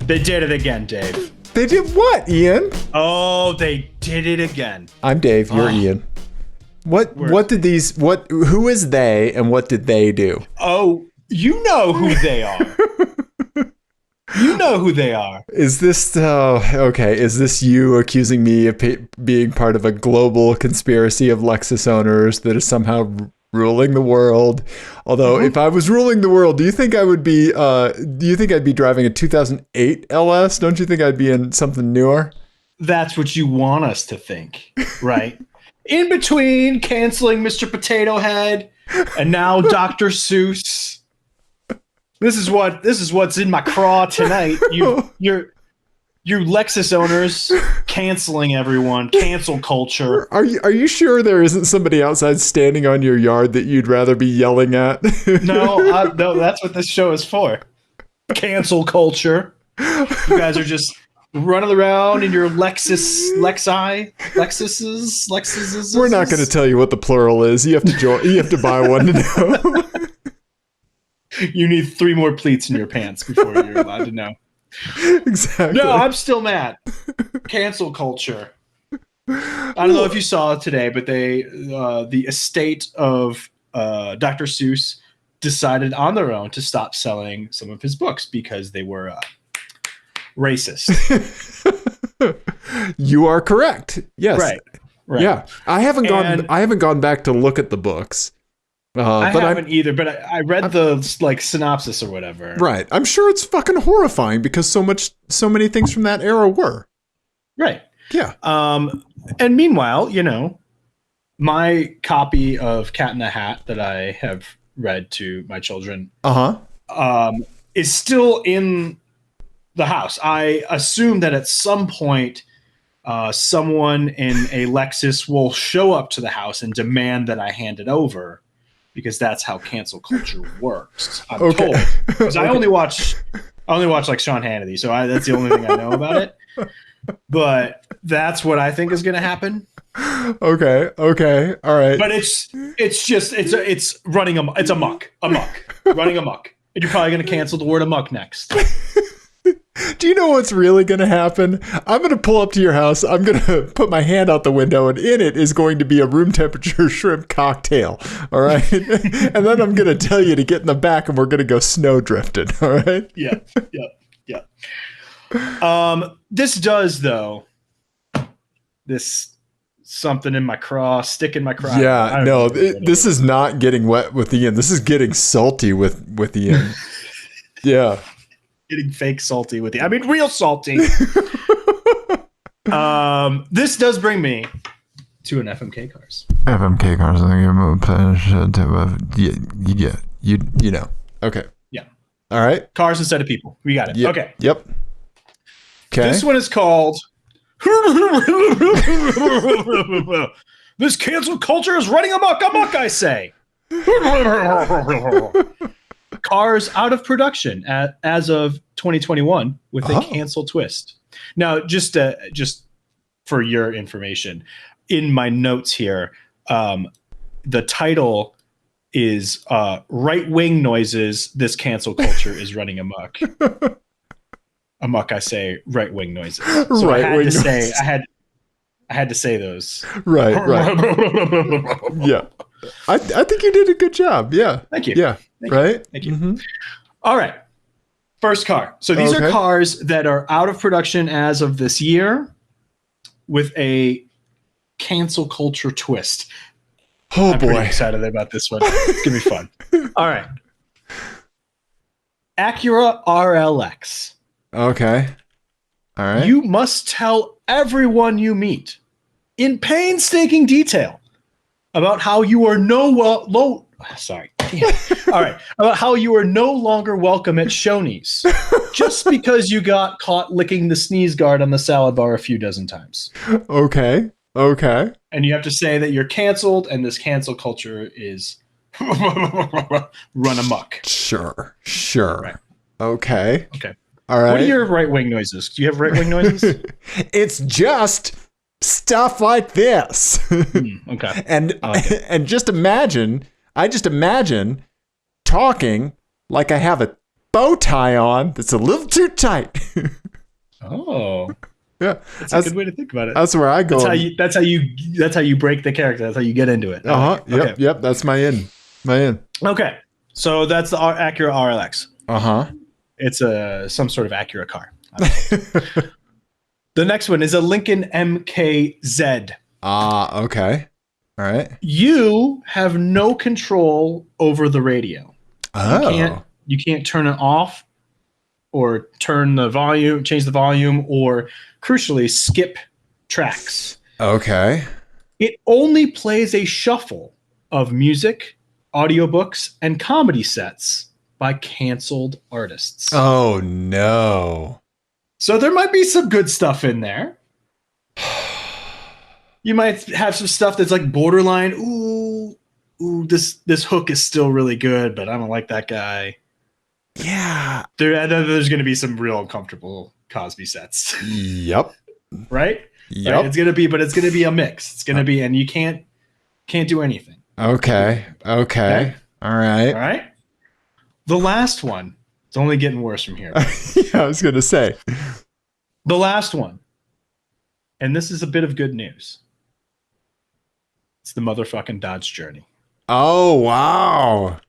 They did it again, Dave. They did what, Ian? Oh, they did it again. I'm Dave. You're Ian. What did these? Who is they, and what did they do? Oh, you know who they are. You know who they are. Is this okay? Is this you accusing me of being part of a global conspiracy of Lexus owners that is somehow ruling the world? Although, if I was ruling the world, do you think I would be? Do you think I'd be driving a 2008 LS? Don't you think I'd be in something newer? That's what you want us to think, right? In between canceling Mr. Potato Head and now Dr. Seuss. This is what's in my craw tonight. You Lexus owners canceling everyone. Cancel culture. Are you sure there isn't somebody outside standing on your yard that you'd rather be yelling at? No, that's what this show is for. Cancel culture. You guys are just running around in your Lexuses. We're not going to tell you what the plural is. You have to join. You have to buy one to know. You need 3 more pleats in your pants before you're allowed to know. Exactly. No, I'm still mad. Cancel culture. I don't know if you saw it today, but the estate of Dr. Seuss decided on their own to stop selling some of his books because they were racist. You are correct. Yes. Right. Yeah. I haven't gone back to look at the books. I haven't either, but I read the synopsis or whatever. Right. I'm sure it's fucking horrifying because so many things from that era were. Right. Yeah. And meanwhile, my copy of Cat in the Hat that I have read to my children is still in the house. I assume that at some point someone in a Lexus will show up to the house and demand that I hand it over. Because that's how cancel culture works. I'm told. Because I only watch like Sean Hannity, so that's the only thing I know about it. But that's what I think is going to happen. Okay, all right. But it's running it's amok, running amok, and you're probably going to cancel the word amok next. Do you know what's really going to happen? I'm going to pull up to your house. I'm going to put my hand out the window, and in it is going to be a room temperature shrimp cocktail. All right. And then I'm going to tell you to get in the back, and we're going to go snow drifting. All right. Yeah. This does though. This something in my craw, stick in my craw. Yeah. No, this is not getting wet with Ian. This is getting salty with Ian. Yeah. Getting fake salty with you. I mean, real salty. This does bring me to an FMK Cars. FMK Cars. Yeah. You know. Okay. Yeah. All right. Cars instead of people. We got it. Yep. Okay. Yep. Okay. This one is called This cancel culture is running amok, I say. Cars out of production as of 2021 with a cancel twist. Now, just for your information, in my notes here, the title is right-wing noises. This cancel culture is running amok. Amok, I say, right-wing noises. So I had to say those. Right. Yeah. I think you did a good job. Yeah. Thank you. Yeah. Right? Thank you. Mm-hmm. All right. First car. So these are cars that are out of production as of this year with a cancel culture twist. I'm pretty excited about this one. It's going to be fun. All right. Acura Rlx. Okay. All right. You must tell everyone you meet in painstaking detail about how you are about how you are no longer welcome at Shoney's just because you got caught licking the sneeze guard on the salad bar a few dozen times. Okay. And you have to say that you're canceled and this cancel culture is run amok. Sure. Right. Okay. All right. What are your right-wing noises? Do you have right-wing noises? It's just stuff like this. Okay. And just imagine, I just imagine talking like I have a bow tie on that's a little too tight. Oh. Yeah. That's a good way to think about it. That's where I go. That's how you break the character. That's how you get into it. Yep. Okay. Yep. That's my in. Okay. So that's the Acura Rlx. It's some sort of Acura car. The next one is a Lincoln MKZ. Okay. All right. You have no control over the radio. Oh. You can't turn it off or change the volume, or crucially skip tracks. Okay. It only plays a shuffle of music, audiobooks, and comedy sets by canceled artists. Oh no. So there might be some good stuff in there. You might have some stuff that's like borderline, ooh, this hook is still really good, but I don't like that guy. Yeah. There's going to be some real uncomfortable Cosby sets. Yep. Right? Yep. Right? It's going to be a mix. It's going to be, and you can't do anything. Okay. All right. The last one, it's only getting worse from here. Yeah, I was going to say. The last one, and this is a bit of good news. It's the motherfucking Dodge Journey. Oh, wow.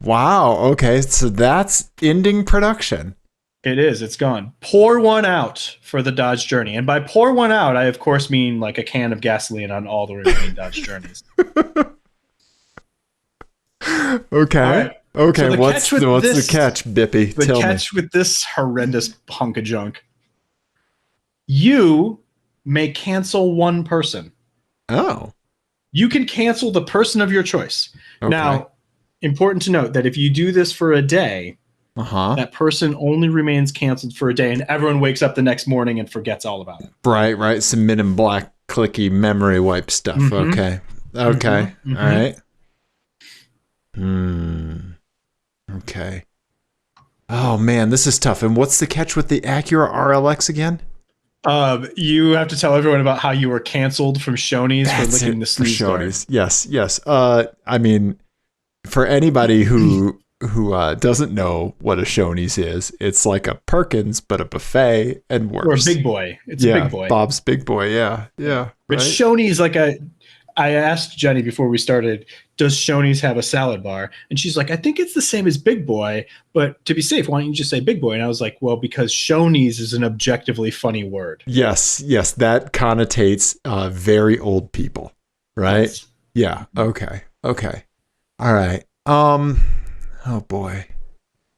Wow. Okay. So that's ending production. It is. It's gone. Pour one out for the Dodge Journey. And by pour one out, I, of course, mean like a can of gasoline on all the remaining Dodge Journeys. Okay. Right. Okay. So what's the catch, Bippy? The catch with this horrendous hunk of junk. You may cancel one person. Oh. You can cancel the person of your choice. Okay. Now, important to note that if you do this for a day, that person only remains canceled for a day, and everyone wakes up the next morning and forgets all about it. Right. Some Men in Black clicky memory wipe stuff. Okay. All right. Okay. Oh man, this is tough. And what's the catch with the Acura Rlx again? You have to tell everyone about how you were canceled from Shoney's for licking the sleeves guard. Yes. I mean, for anybody who doesn't know what a Shoney's is, it's like a Perkins but a buffet and worse. Or a Big Boy. It's a Big Boy. Bob's Big Boy. Yeah. But Shoney's I asked Jenny before we started, does Shoney's have a salad bar? And she's like, I think it's the same as Big Boy, but to be safe, why don't you just say Big Boy? And I was like, well, because Shoney's is an objectively funny word. Yes, that connotates very old people, right? Yes. Yeah. Okay. All right. Oh boy.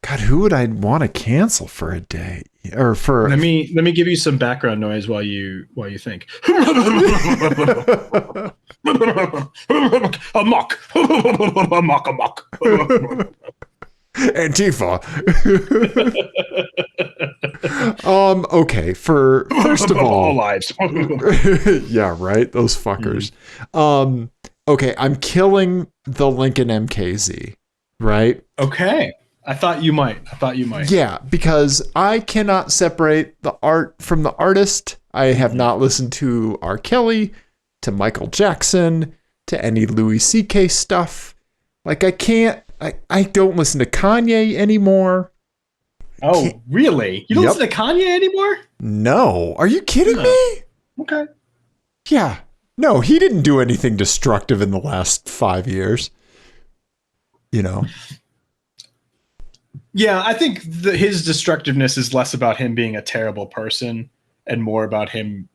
God, who would I want to cancel for a day? Or for let me give you some background noise while you think. Amok. Antifa. Okay, first of all lives. Yeah, right. Those fuckers. Okay, I'm killing the Lincoln MKZ, right? Okay. I thought you might. Yeah, because I cannot separate the art from the artist. I have not listened to R. Kelly, to Michael Jackson, to any Louis C.K. stuff. Like I don't listen to Kanye anymore. Oh, really? You don't listen to Kanye anymore? No. Are you kidding me? Okay. Yeah. No, he didn't do anything destructive in the last 5 years. You know? Yeah, I think his destructiveness is less about him being a terrible person and more about him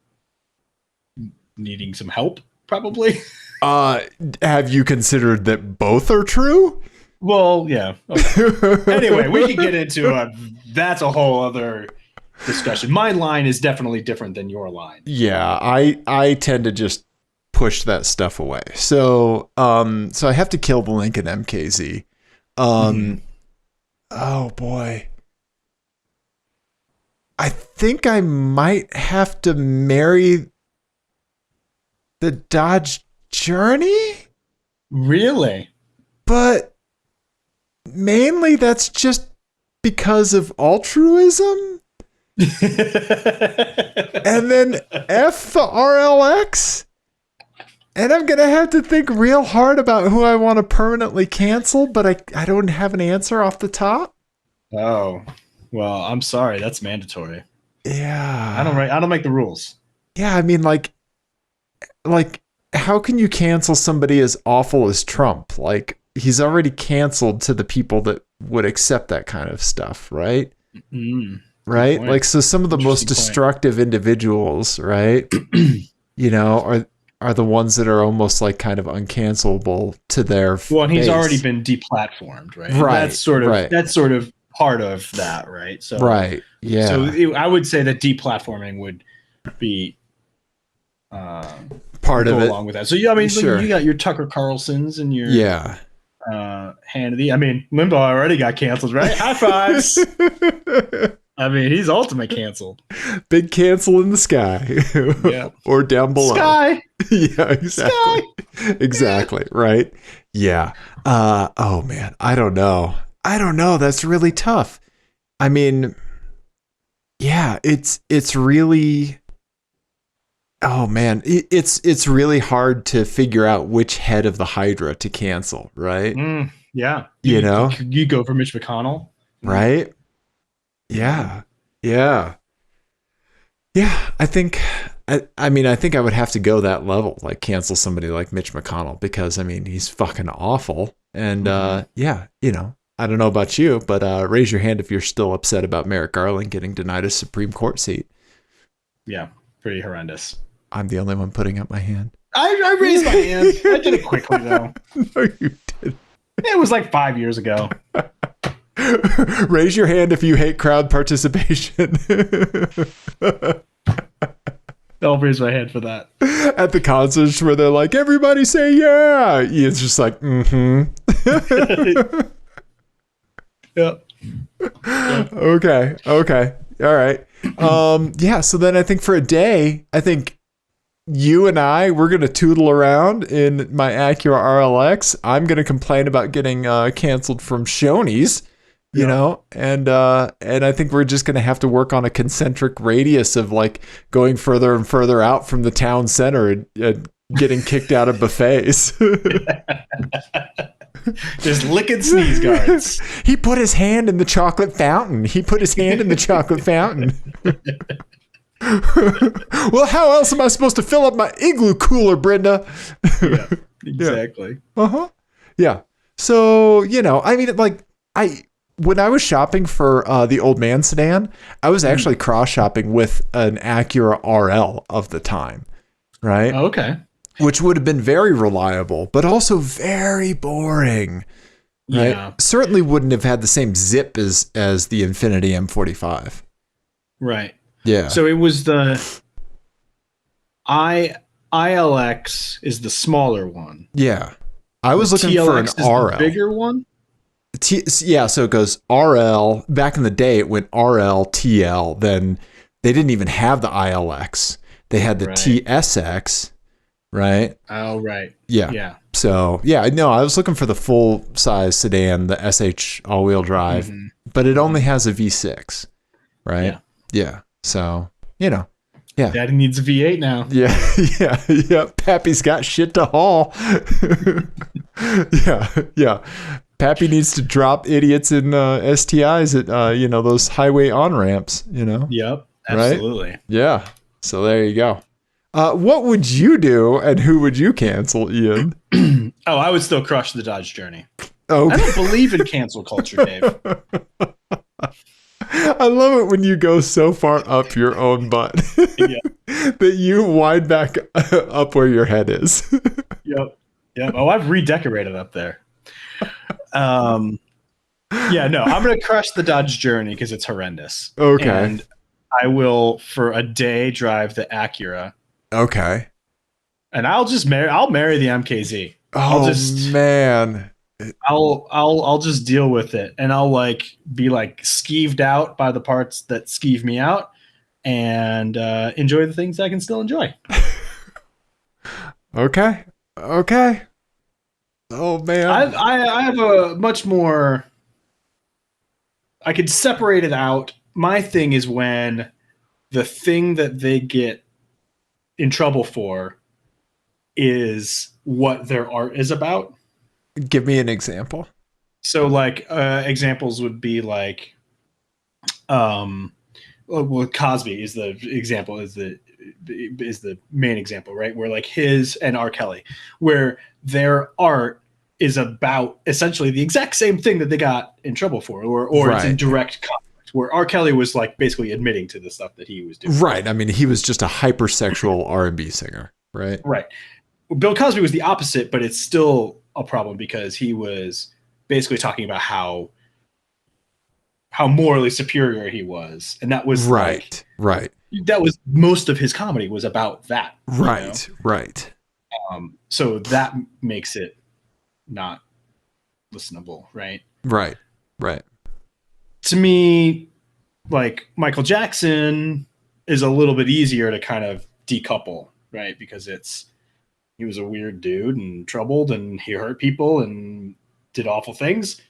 needing some help, probably. Have you considered that both are true? Well, yeah. Okay. Anyway, we can get into that's a whole other discussion. My line is definitely different than your line. Yeah, I tend to just push that stuff away. So I have to kill the Lincoln MKZ. Oh boy. I think I might have to marry the Dodge Journey? Really? But mainly that's just because of altruism. And then F the RLX. And I'm going to have to think real hard about who I want to permanently cancel, but I don't have an answer off the top. Oh, well, I'm sorry. That's mandatory. Yeah. I don't make the rules. Yeah, I mean, like, how can you cancel somebody as awful as Trump? Like, he's already canceled to the people that would accept that kind of stuff, right? Right? Like, so some of the most destructive individuals, right? Are the ones that are almost like kind of uncancelable to their well, and he's already been deplatformed, right? Right. That's sort of part of that, right? So right. Yeah. So I would say that deplatforming would be part of it along with that. So yeah, I mean, you got your Tucker Carlsons and your Hannity. I mean, Limbaugh already got canceled, right? High fives. I mean, he's ultimate canceled. Big cancel in the sky. Yeah. Or down below. Sky. Yeah, exactly. Sky. Exactly. Right. Yeah. Oh man. I don't know. That's really tough. I mean, yeah, it's really, oh man, it's really hard to figure out which head of the Hydra to cancel, right? Yeah. You know? You go for Mitch McConnell. Right? Yeah. Yeah. Yeah. I think I would have to go that level, like cancel somebody like Mitch McConnell, because I mean, he's fucking awful. And yeah, I don't know about you, but raise your hand if you're still upset about Merrick Garland getting denied a Supreme Court seat. Yeah, pretty horrendous. I'm the only one putting up my hand. I raised my hand. I did it quickly, though. No, you didn't. It was like 5 years ago. Raise your hand if you hate crowd participation. I'll raise my hand for that. At the concerts where they're like, everybody say yeah. It's just like, Yep. Okay. All right. Yeah. So then I think for a day, I think you and we're going to tootle around in my Acura Rlx. I'm going to complain about getting canceled from Shoney's, you know, and I think we're just going to have to work on a concentric radius of like going further and further out from the town center and getting kicked out of buffets. Just licking sneeze guards. He put his hand in the chocolate fountain. Well, how else am I supposed to fill up my igloo cooler, Brenda? Yeah, exactly. Yeah. So, I mean, like, when I was shopping for the old man sedan, I was actually cross-shopping with an Acura RL of the time, right? Oh, okay. Which would have been very reliable, but also very boring. Right? Yeah. Certainly wouldn't have had the same zip as the Infiniti M45. Right. Yeah. So it was the ILX is the smaller one. Yeah. I was looking TLX for an is RL. The bigger one? Yeah, so it goes RL. Back in the day, it went RL, TL. Then they didn't even have the ILX. They had the TSX, right? Oh, right. Yeah. Yeah. So, yeah, no, I was looking for the full-size sedan, the SH all-wheel drive, but it only has a V6, right? Yeah. So, Yeah. Daddy needs a V8 now. Yeah. Pappy's got shit to haul. Yeah. Pappy needs to drop idiots in STIs at, those highway on-ramps, Yep, absolutely. Right? Yeah. So there you go. What would you do and who would you cancel, Ian? Oh, I would still crush the Dodge Journey. Oh, I don't believe in cancel culture, Dave. I love it when you go so far up your own butt that you wind back up where your head is. Yep. Oh, I've redecorated up there. I'm going to crush the Dodge Journey because it's horrendous. Okay. And I will, for a day, drive the Acura. Okay. And I'll marry the MKZ. Man. I'll just deal with it, and I'll be skeeved out by the parts that skeeve me out, and enjoy the things I can still enjoy. Okay. Oh man, I have a much more. I could separate it out. My thing is when the thing that they get in trouble for is what their art is about. Give me an example. So examples would be well, Cosby is the example, is the main example, right? Where like his and R. Kelly, where their art is about essentially the exact same thing that they got in trouble for, or it's in direct conflict, where R. Kelly was like basically admitting to the stuff that he was doing. Right. I mean, he was just a hypersexual R&B singer, right? Right. Bill Cosby was the opposite, but it's still a problem because he was basically talking about how morally superior he was, and that was right. That was most of his comedy was about that. Right. You know? Right. So that makes it not listenable, right? Right. To me, like Michael Jackson is a little bit easier to kind of decouple, right? Because he was a weird dude and troubled, and he hurt people and did awful things,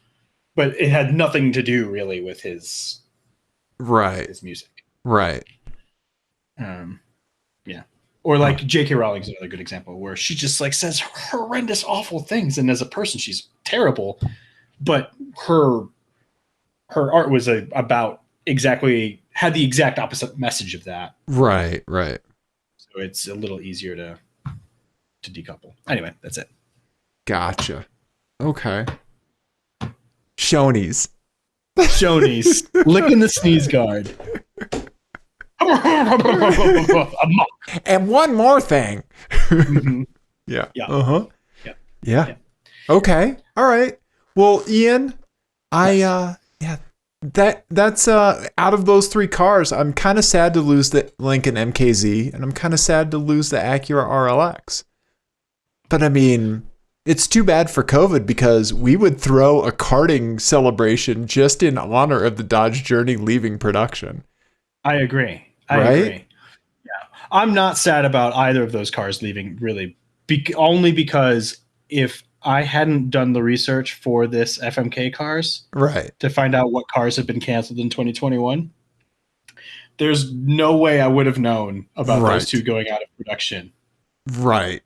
but it had nothing to do really with his music. Right. Yeah. Or like J.K. Rowling is another good example where she just like says horrendous, awful things, and as a person, she's terrible. But her art was about had the exact opposite message of that. Right. So it's a little easier to decouple. Anyway, that's it. Gotcha. Okay. Shoney's licking the sneeze guard. And one more thing. Mm-hmm. Yeah. Uh-huh. Yeah. Okay. All right. Well, Ian, that's out of those three cars, I'm kind of sad to lose the Lincoln MKZ, and I'm kind of sad to lose the Acura RLX. But I mean, it's too bad for COVID, because we would throw a karting celebration just in honor of the Dodge Journey leaving production. I agree. Yeah. I'm not sad about either of those cars leaving, really, only because if I hadn't done the research for this FMK cars to find out what cars have been canceled in 2021, there's no way I would have known about those two going out of production. Right.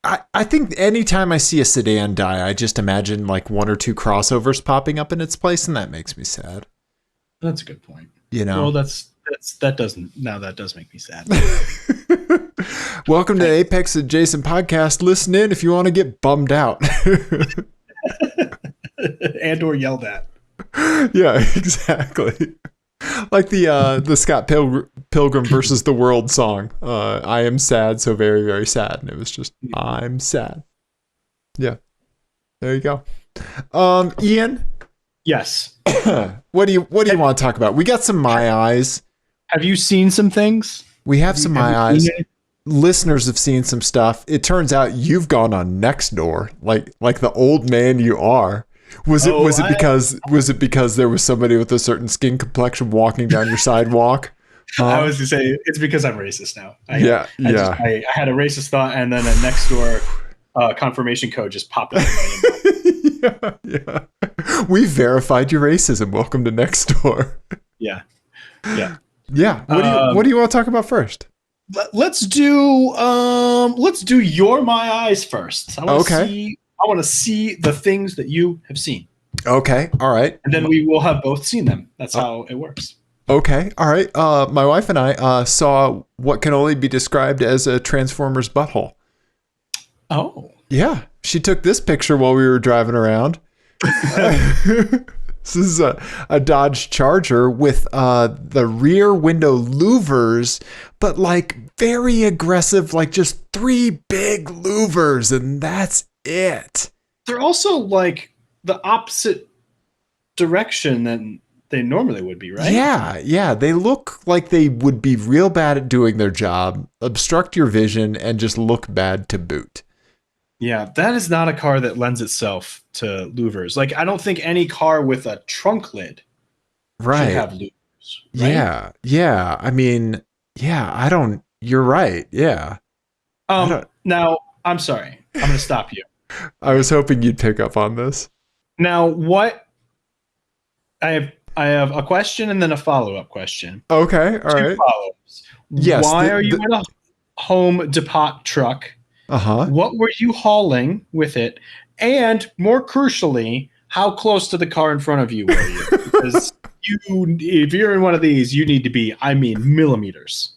I think anytime I see a sedan die, I just imagine like one or two crossovers popping up in its place, and that makes me sad. That's a good point. You know, well, that does make me sad. Welcome to Apex Adjacent Podcast. Listen in if you want to get bummed out and or yelled at. Yeah, exactly. Like the Scott Pilgrim versus the World song. I am sad, so very, very sad. And it was just, I'm sad. Yeah. There you go. Ian? Yes. What do you want to talk about? We got some My Eyes. Have you seen some things? We have some My Eyes. Listeners have seen some stuff. It turns out you've gone on Nextdoor, like the old man you are. Was it because there was somebody with a certain skin complexion walking down your sidewalk? I was to say it's because I'm racist now. I had a racist thought, and then a Nextdoor confirmation code just popped up. Yeah. We verified your racism. Welcome to Nextdoor. Yeah. What do you want to talk about first? Let's do your My Eyes first. I want to see the things that you have seen. Okay. All right. And then we will have both seen them. That's how it works. Okay. All right. My wife and I saw what can only be described as a Transformer's butthole. Oh. Yeah. She took this picture while we were driving around. This is a Dodge Charger with the rear window louvers, but like very aggressive, like just 3 big louvers, and that's it. They're also like the opposite direction than they normally would be, right? Yeah. They look like they would be real bad at doing their job, obstruct your vision, and just look bad to boot. Yeah, that is not a car that lends itself to louvers. Like, I don't think any car with a trunk lid should have louvers. Right? Yeah. I mean, I don't. You're right. Yeah. Now, I'm sorry. I'm going to stop you. I was hoping you'd pick up on this. Now, what? I have a question and then a follow-up question. Okay. All right. 2 follow-ups. Yes. Why are you in a Home Depot truck? What were you hauling with it? And more crucially, how close to the car in front of you were you? Because if you're in one of these, you need to be, I mean, millimeters.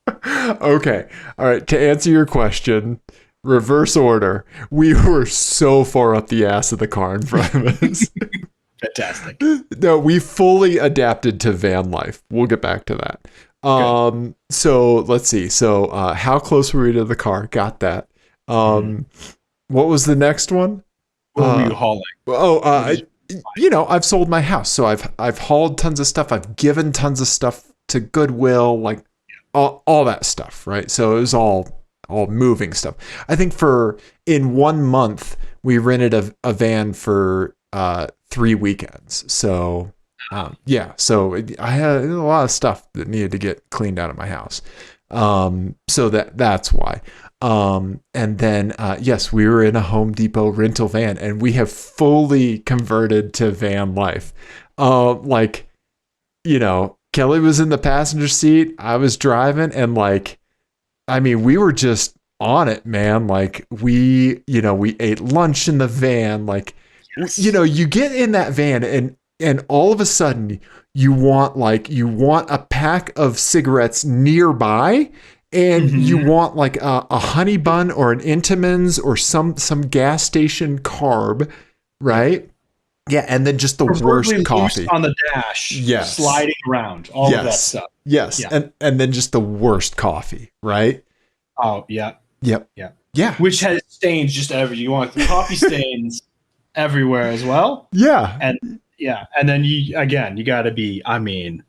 Okay. All right. To answer your question, reverse order. We were so far up the ass of the car in front of us. Fantastic. No, we fully adapted to van life. We'll get back to that. So let's see. So how close were we to the car? Got that. What was the next one? What were you hauling? I've sold my house. So I've hauled tons of stuff. I've given tons of stuff to Goodwill, like all that stuff, right? So it was all moving stuff. I think in 1 month, we rented a van for 3 weekends. So so I had a lot of stuff that needed to get cleaned out of my house. So that's why. And then, yes, we were in a Home Depot rental van, and we have fully converted to van life. Kelly was in the passenger seat. I was driving, and we were just on it, man. Like we ate lunch in the van. You get in that van and all of a sudden you want a pack of cigarettes nearby, and you want a honey bun or an Intamins or some gas station carb, right? Yeah, and then just the worst coffee on the dash, sliding around, all of that stuff. Yes, yeah. and then just the worst coffee, right? Oh yeah, yep, yeah. Which has stains just everywhere. You want the coffee stains everywhere as well. Yeah, and then you got to be. I mean,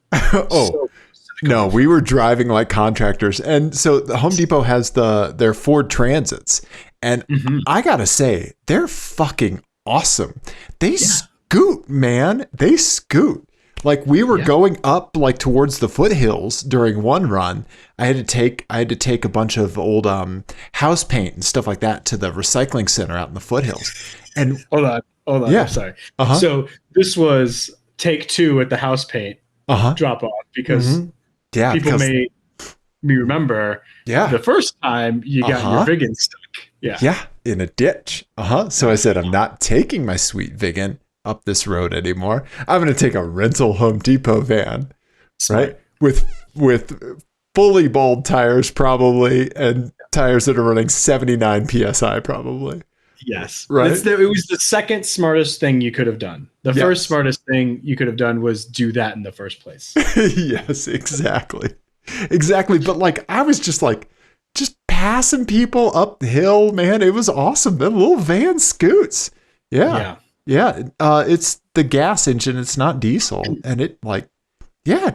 no, we were driving like contractors, and so the Home Depot has their Ford Transits, and I gotta say they're fucking awesome. They scoot, man. They scoot. Like we were going up towards the foothills during one run. I had to take a bunch of old house paint and stuff like that to the recycling center out in the foothills. And hold on. Yeah. I'm sorry. So this was take 2 at the house paint drop off because people may remember the first time you got your Vigan stuck. Yeah, in a ditch. So I said, I'm not taking my sweet Vigan up this road anymore. I'm going to take a rental Home Depot van, right? With fully bald tires probably, and tires that are running 79 PSI probably. Yes. Right. It was the second smartest thing you could have done. The first smartest thing you could have done was do that in the first place. Yes, exactly. But I was just passing people up the hill, man. It was awesome. The little van scoots. Yeah. It's the gas engine. It's not diesel. And it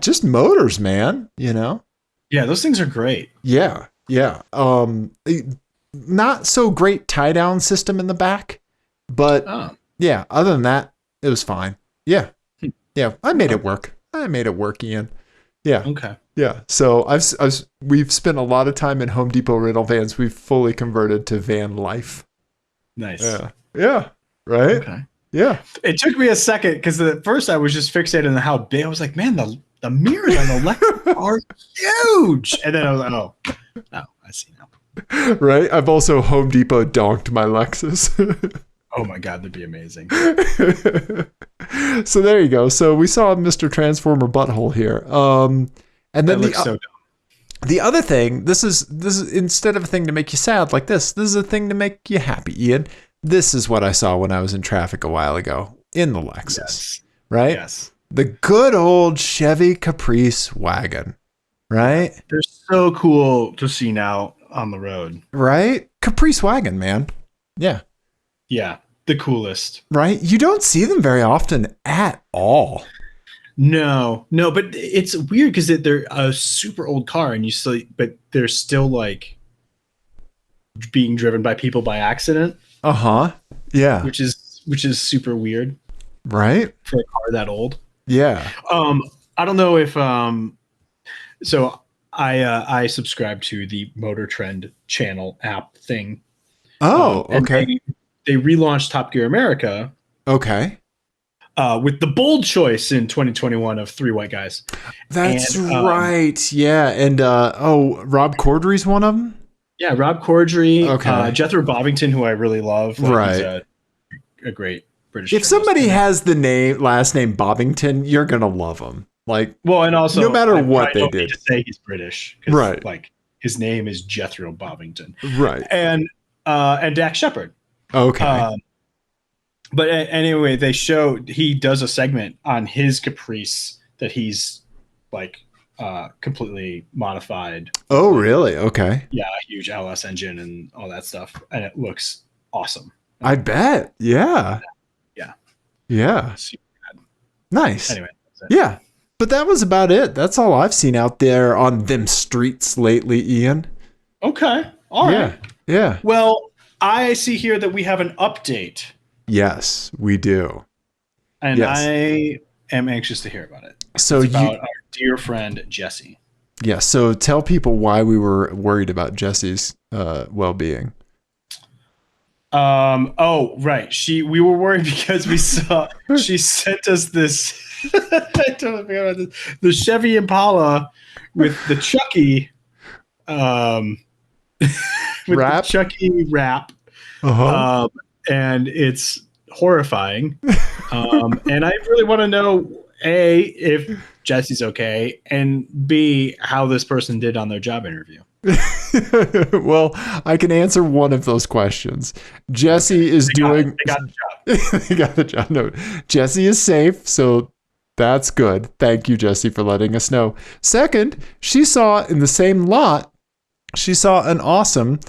just motors, man, Yeah, those things are great. Yeah. Not so great tie down system in the back, but other than that, it was fine. Yeah. I made it work. Ian. Yeah. Okay. Yeah. So we've spent a lot of time in Home Depot rental vans. We've fully converted to van life. Nice. Yeah. Right. Okay. Yeah. It took me a second because at first I was just fixated on how big. I was like, man, the mirrors on the left are huge. And then I was like, oh, I see now. Right. I've also Home Depot donked my Lexus. Oh my God, that'd be amazing. So there you go. So we saw Mr. Transformer Butthole here. And then the other thing, this is instead of a thing to make you sad like this is a thing to make you happy, Ian. This is what I saw when I was in traffic a while ago in the Lexus, right? Yes. The good old Chevy Caprice wagon, right? They're so cool to see now on the road. Right? Caprice wagon, man. Yeah. Yeah. The coolest. Right? You don't see them very often at all. No, but it's weird because they're a super old car and but they're still being driven by people by accident. Yeah. Which is super weird. Right? For a car that old. Yeah. I don't know if so I subscribe to the Motor Trend channel app thing. Oh, okay. They relaunched Top Gear America. Okay. With the bold choice in 2021 of 3 white guys. That's right. Yeah. And Rob Corddry's one of them? Yeah, Rob Corddry. Okay. Jethro Bobbington, who I really love. Right. He's a great British. If somebody has the last name Bobbington, you're gonna love them. Like, well, and also no matter what they did, to say he's British, right? Like his name is Jethro Bobbington, right? And Dax Shepard. Okay. But anyway, he does a segment on his Caprice that he's like completely modified. Oh, really? Okay. Yeah, a huge LS engine and all that stuff, and it looks awesome. I bet. Yeah. Yeah. Yeah. Nice. Anyway. Yeah. But that was about it. That's all I've seen out there on them streets lately, Ian. Okay. All right. Yeah. Well, I see here that we have an update. Yes, we do. And I am anxious to hear about it. So it's about our dear friend, Jesse. Yeah. So tell people why we were worried about Jesse's well-being. Oh, right. We were worried because we saw she sent us this. I totally forgot about this. The Chevy Impala with the Chucky, with wrap? the Chucky wrap, and it's horrifying. And I really want to know A, if Jesse's okay, and B, how this person did on their job interview. Well, I can answer one of those questions. Jesse is doing. They got the job. They got the job. No, Jesse is safe, so that's good. Thank you, Jesse, for letting us know. Second, she saw in the same lot, she saw an awesome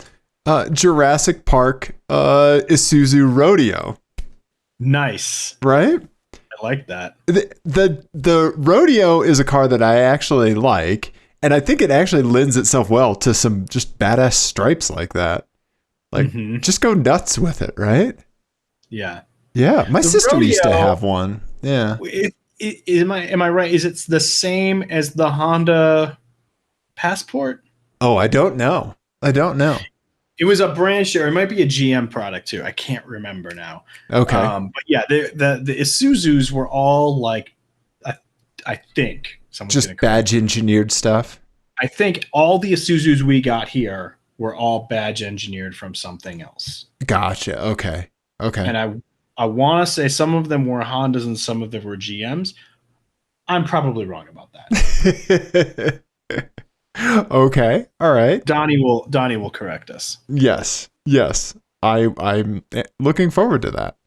Jurassic Park Isuzu Rodeo. Nice, right? I like that. The Rodeo is a car that I actually like. And I think it actually lends itself well to some just badass stripes like that. Like, just go nuts with it, right? Yeah. Yeah. My sister used to have one. Yeah. Am I right? Is it the same as the Honda Passport? Oh, I don't know. It was a branch, or it might be a GM product too. I can't remember now. Okay. But yeah, the Isuzus were all like, I think. Just badge engineered stuff. I think all the Isuzus we got here were all badge engineered from something else. Gotcha. Okay. And I want to say some of them were Hondas and some of them were GMs. I'm probably wrong about that. Okay. All right. Donnie will correct us. Yes. I'm looking forward to that.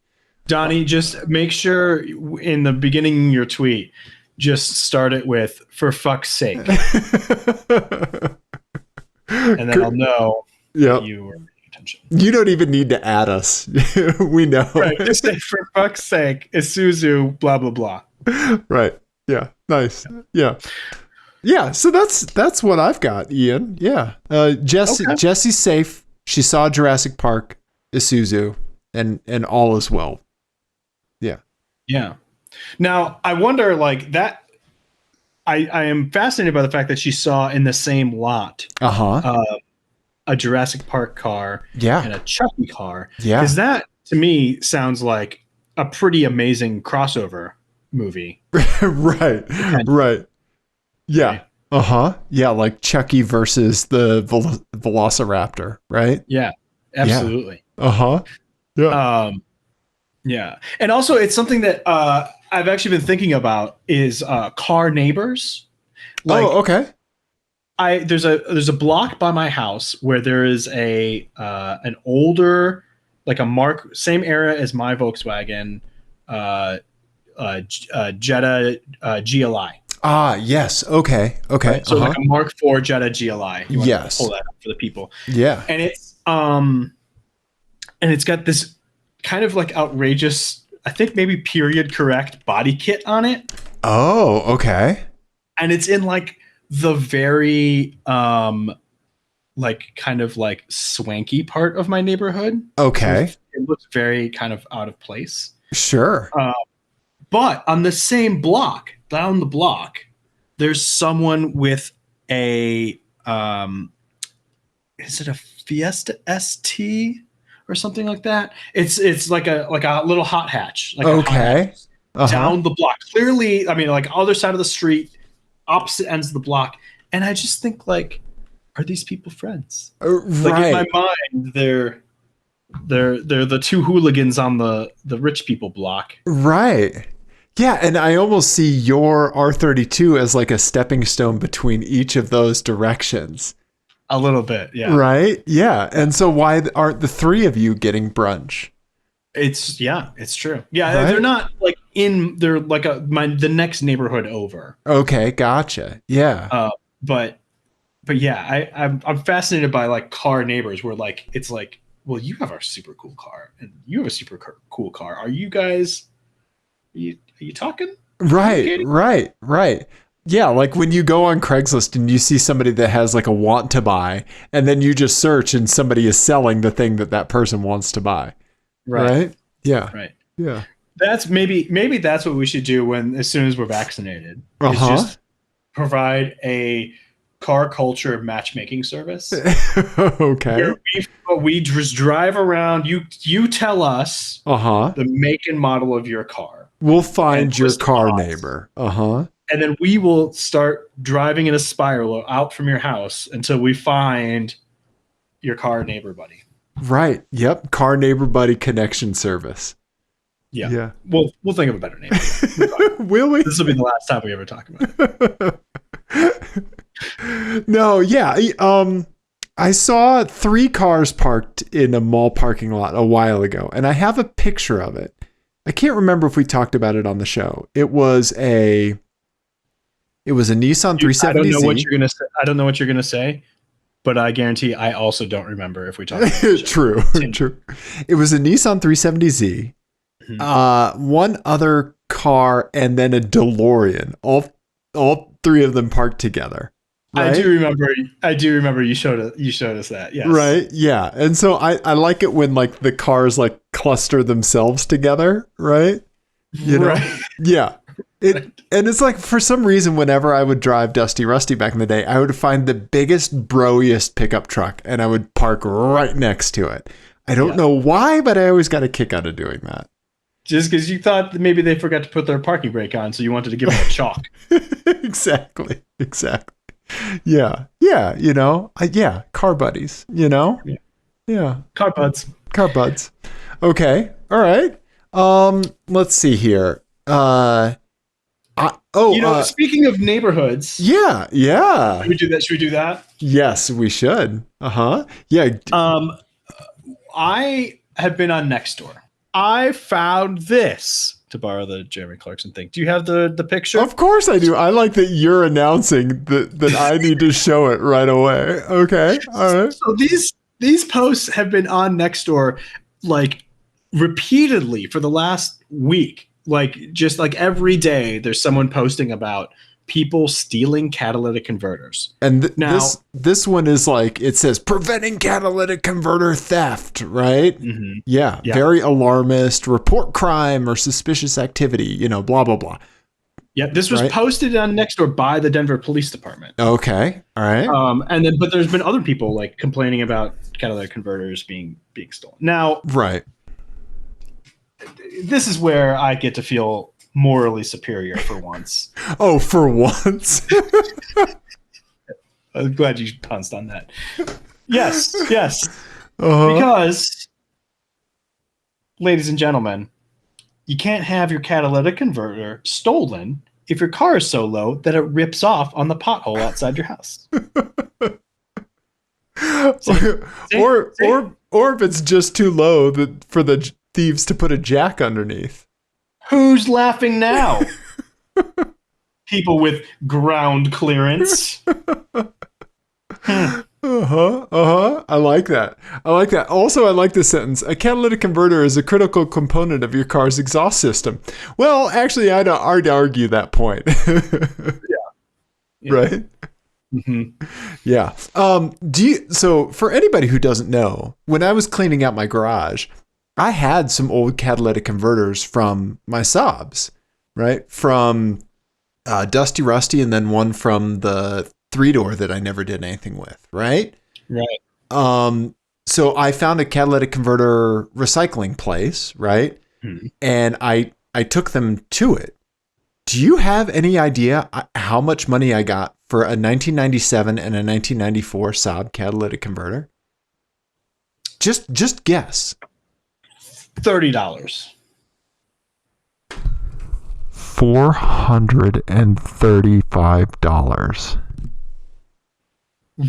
Donnie, just make sure in the beginning of your tweet, just start it with "for fuck's sake," and then I'll know you were paying attention. You don't even need to add us. We know. Right. Just say "for fuck's sake," Isuzu, blah blah blah. Right. Yeah. Nice. Yeah. So that's what I've got, Ian. Yeah. Jesse's safe. She saw Jurassic Park, Isuzu, and all is well. Yeah. Yeah. Now, I wonder, like, that I am fascinated by the fact that she saw in the same lot a Jurassic Park car and a Chucky car. Yeah. Because that, to me, sounds like a pretty amazing crossover movie. Right. Yeah. Yeah, like Chucky versus the Velociraptor, right? Yeah, absolutely. Yeah. Yeah. And also, it's something that I've actually been thinking about is car neighbors. Like, okay. There's a block by my house where there is an older, like same era as my Volkswagen, Jetta GLI. Ah, yes. Okay. Right? So like a Mark IV Jetta GLI. You want to pull that up for the people. Yeah. And it's got this kind of like outrageous, I think maybe period correct body kit on it. Oh, okay. And it's in like the very like kind of like swanky part of my neighborhood. Okay. So it looks very kind of out of place. Sure. But on the same block, down the block, there's someone with a is it a Fiesta ST or something like that? It's like a little hot hatch. Like okay. Down the block. Clearly, I mean, like other side of the street, opposite ends of the block. And I just think, like, are these people friends? Right. Like in my mind, they're They're the two hooligans on the rich people block. Right. Yeah, and I almost see your R32 as like a stepping stone between each of those directions. A little bit, yeah. Right? Yeah. And so why aren't the three of you getting brunch? It's true. Yeah, Right? they're not like they're like the next neighborhood over. Okay, gotcha. Yeah. But yeah, I'm fascinated by like car neighbors where like it's like, well, you have a super cool car and you have a super cool car. Are you guys are you talking? Right. Yeah, like when you go on Craigslist and you see somebody that has like a want to buy, and then you just search and somebody is selling the thing that person wants to buy. Right? Yeah. Right. Yeah. That's maybe that's what we should do as soon as we're vaccinated. Is just provide a car culture matchmaking service. Okay. We just drive around. You tell us the make and model of your car. We'll find your car neighbor. And then we will start driving in a spiral out from your house until we find your car neighbor buddy. Right. Yep. Car neighbor buddy connection service. Yeah. We'll think of a better name. Will we? This will be the last time we ever talk about it. No. Yeah. I saw 3 cars parked in a mall parking lot a while ago, and I have a picture of it. I can't remember if we talked about it on the show. It was a Nissan 370Z. I don't know what you're gonna say. But I guarantee I also don't remember if we talked about it. True. It was a Nissan 370Z, one other car, and then a DeLorean. All 3 of them parked together. Right? I do remember you showed us that. Yes. Right. Yeah. And so I like it when like the cars like cluster themselves together. Right. You know? Right. Yeah. And it's like, for some reason, whenever I would drive Dusty Rusty back in the day, I would find the biggest, broiest pickup truck and I would park right next to it. I don't know why, but I always got a kick out of doing that. Just because you thought that maybe they forgot to put their parking brake on, so you wanted to give them a chalk. Exactly. Yeah. You know, car buddies, you know? Yeah. Car buds. Okay. All right. Let's see here. Speaking of neighborhoods. Yeah. Should we do that? Yes, we should. Yeah. I have been on Nextdoor. I found this, to borrow the Jeremy Clarkson thing. Do you have the picture? Of course I do. I like that you're announcing that I need to show it right away. Okay. All right. So these posts have been on Nextdoor like repeatedly for the last week. Like just like every day there's someone posting about people stealing catalytic converters. And now this one is like, it says preventing catalytic converter theft, right? Mm-hmm. Yeah. Very alarmist, report crime or suspicious activity, you know, blah, blah, blah. Yeah. This was posted on Nextdoor by the Denver Police Department. Okay. All right. But there's been other people like complaining about catalytic converters being stolen. Now, right. This is where I get to feel morally superior for once. Oh, for once? I'm glad you pounced on that. Yes. Because, ladies and gentlemen, you can't have your catalytic converter stolen if your car is so low that it rips off on the pothole outside your house. Or if it's just too low for the thieves to put a jack underneath. Who's laughing now? People with ground clearance. I like that. Also, I like this sentence. A catalytic converter is a critical component of your car's exhaust system. Well, actually, I'd argue that point. Yeah. Right? Mm-hmm. Yeah. So for anybody who doesn't know, when I was cleaning out my garage, I had some old catalytic converters from my Saabs, right? From Dusty Rusty, and then one from the 3-door that I never did anything with, right? Right. So I found a catalytic converter recycling place, right? Mm-hmm. And I took them to it. Do you have any idea how much money I got for a 1997 and a 1994 Saab catalytic converter? Just guess. $30. $435.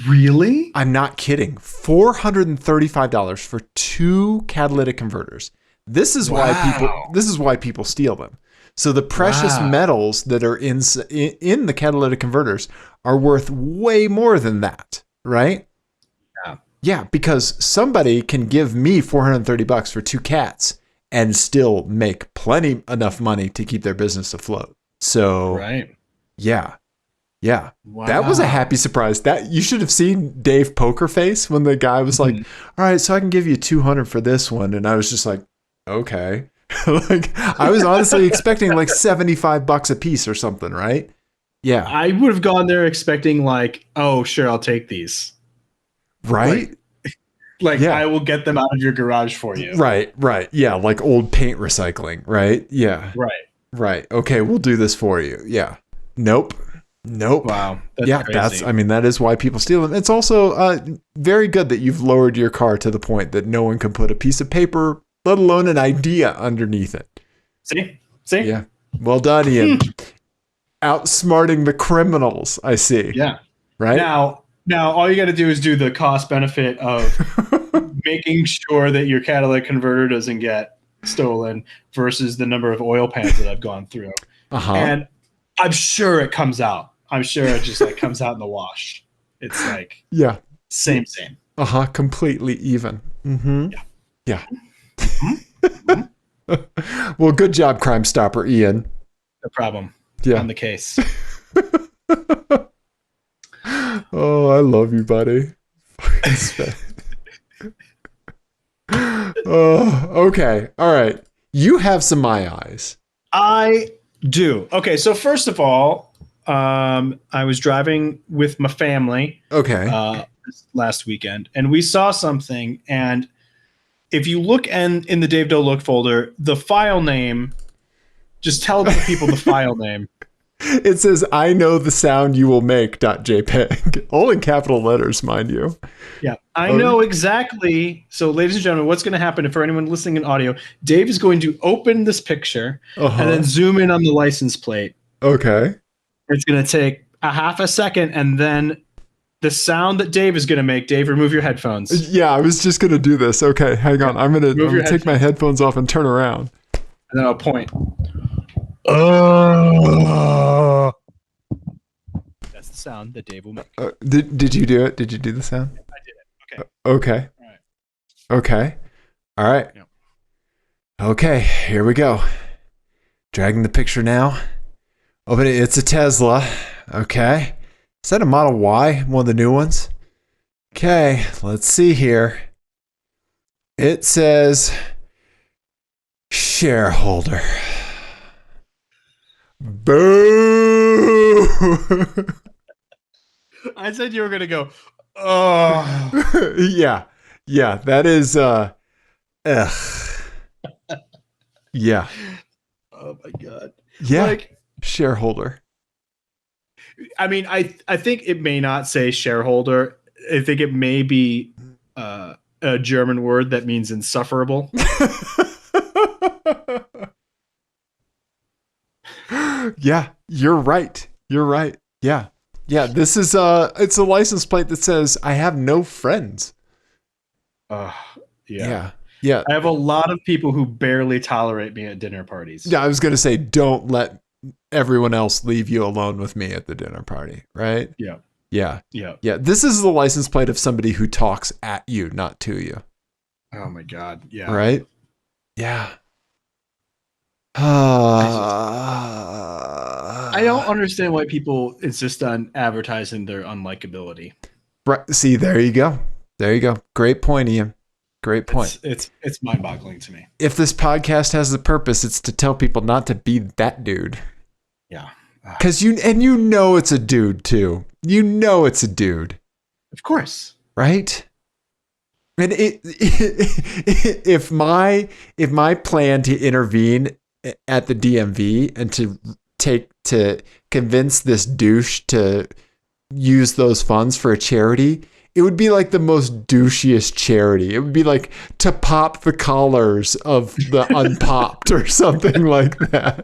Really? I'm not kidding. $435 for 2 catalytic converters. This is why people steal them. So the precious metals that are in the catalytic converters are worth way more than that, right? Yeah. Yeah, because somebody can give me $430 for 2 cats and still make enough money to keep their business afloat. So, right. Yeah. Wow. That was a happy surprise. That you should have seen Dave Poker Face when the guy was like, all right, so I can give you $200 for this one. And I was just like, okay. Like, I was honestly expecting like $75 a piece or something, right? Yeah. I would have gone there expecting like, oh, sure, I'll take these. Right? Like I will get them out of your garage for you. Right. Yeah, like old paint recycling, right? Yeah. Right. Okay, we'll do this for you. Yeah. Nope. Wow. That's crazy. that is why people steal them. It's also very good that you've lowered your car to the point that no one can put a piece of paper, let alone an idea, underneath it. See? Yeah. Well done, Ian. Outsmarting the criminals, I see. Yeah. Right? Now all you got to do is do the cost benefit of making sure that your catalytic converter doesn't get stolen versus the number of oil pans that I've gone through. And I'm sure it comes out. I'm sure it just like comes out in the wash. It's like same. Completely even. Mm-hmm. Yeah. Mm-hmm. Well, good job, Crime Stopper Ian. No problem. Yeah. On the case. Oh, I love you, buddy. Oh, okay. All right. You have some my eyes. I do. Okay, so first of all, I was driving with my family. Okay. Last weekend, and we saw something. And if you look in the Dave Doe Look folder, the file name, just tell the people the file name. It says, "I know the sound you will make." .jpg, all in capital letters, mind you. Yeah, I know exactly. So, ladies and gentlemen, what's going to happen for anyone listening in audio? Dave is going to open this picture and then zoom in on the license plate. Okay. It's going to take a half a second, and then the sound that Dave is going to make. Dave, remove your headphones. Yeah, I was just going to do this. Okay, hang on. I'm going to take my headphones off and turn around. And then I'll point. That's the sound that Dave will make. Did you do it? Did you do the sound? Yeah, I did it. Okay. All right. Okay. All right. Yep. Okay, here we go. Dragging the picture now. Open it. It's a Tesla. Okay. Is that a Model Y? One of the new ones? Okay, let's see here. It says shareholder. Boo! I said you were going to go, oh. Yeah, that is, ugh. Yeah. Oh my God. Yeah, like, shareholder. I mean, I think it may not say shareholder. I think it may be a German word that means insufferable. Yeah, you're right. Yeah. This is it's a license plate that says I have no friends. Yeah. I have a lot of people who barely tolerate me at dinner parties. Yeah, I was gonna say, don't let everyone else leave you alone with me at the dinner party, right? Yeah. This is the license plate of somebody who talks at you, not to you. Oh my God. Yeah. Right? Yeah. I don't understand why people insist on advertising their unlikability. Right. See, there you go. Great point, Ian. Great point. It's mind-boggling to me. If this podcast has a purpose, it's to tell people not to be that dude. Yeah. Because you know it's a dude too. You know it's a dude. Of course. Right? And if my plan to intervene at the DMV and to convince this douche to use those funds for a charity it would be like the most douchiest charity. It would be like to pop the collars of the unpopped or something like that.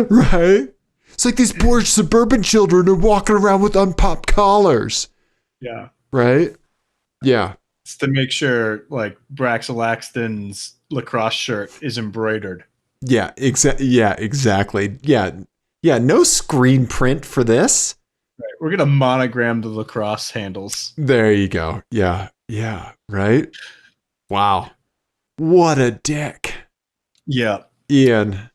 Right? It's like these poor suburban children are walking around with unpopped collars. Yeah. Right? Yeah. It's to make sure like Brax Laxton's lacrosse shirt is embroidered. Yeah, exactly. Yeah. Yeah, no screen print for this. Right. We're going to monogram the lacrosse handles. There you go. Yeah. Yeah, right? Wow. What a dick. Yeah. Ian.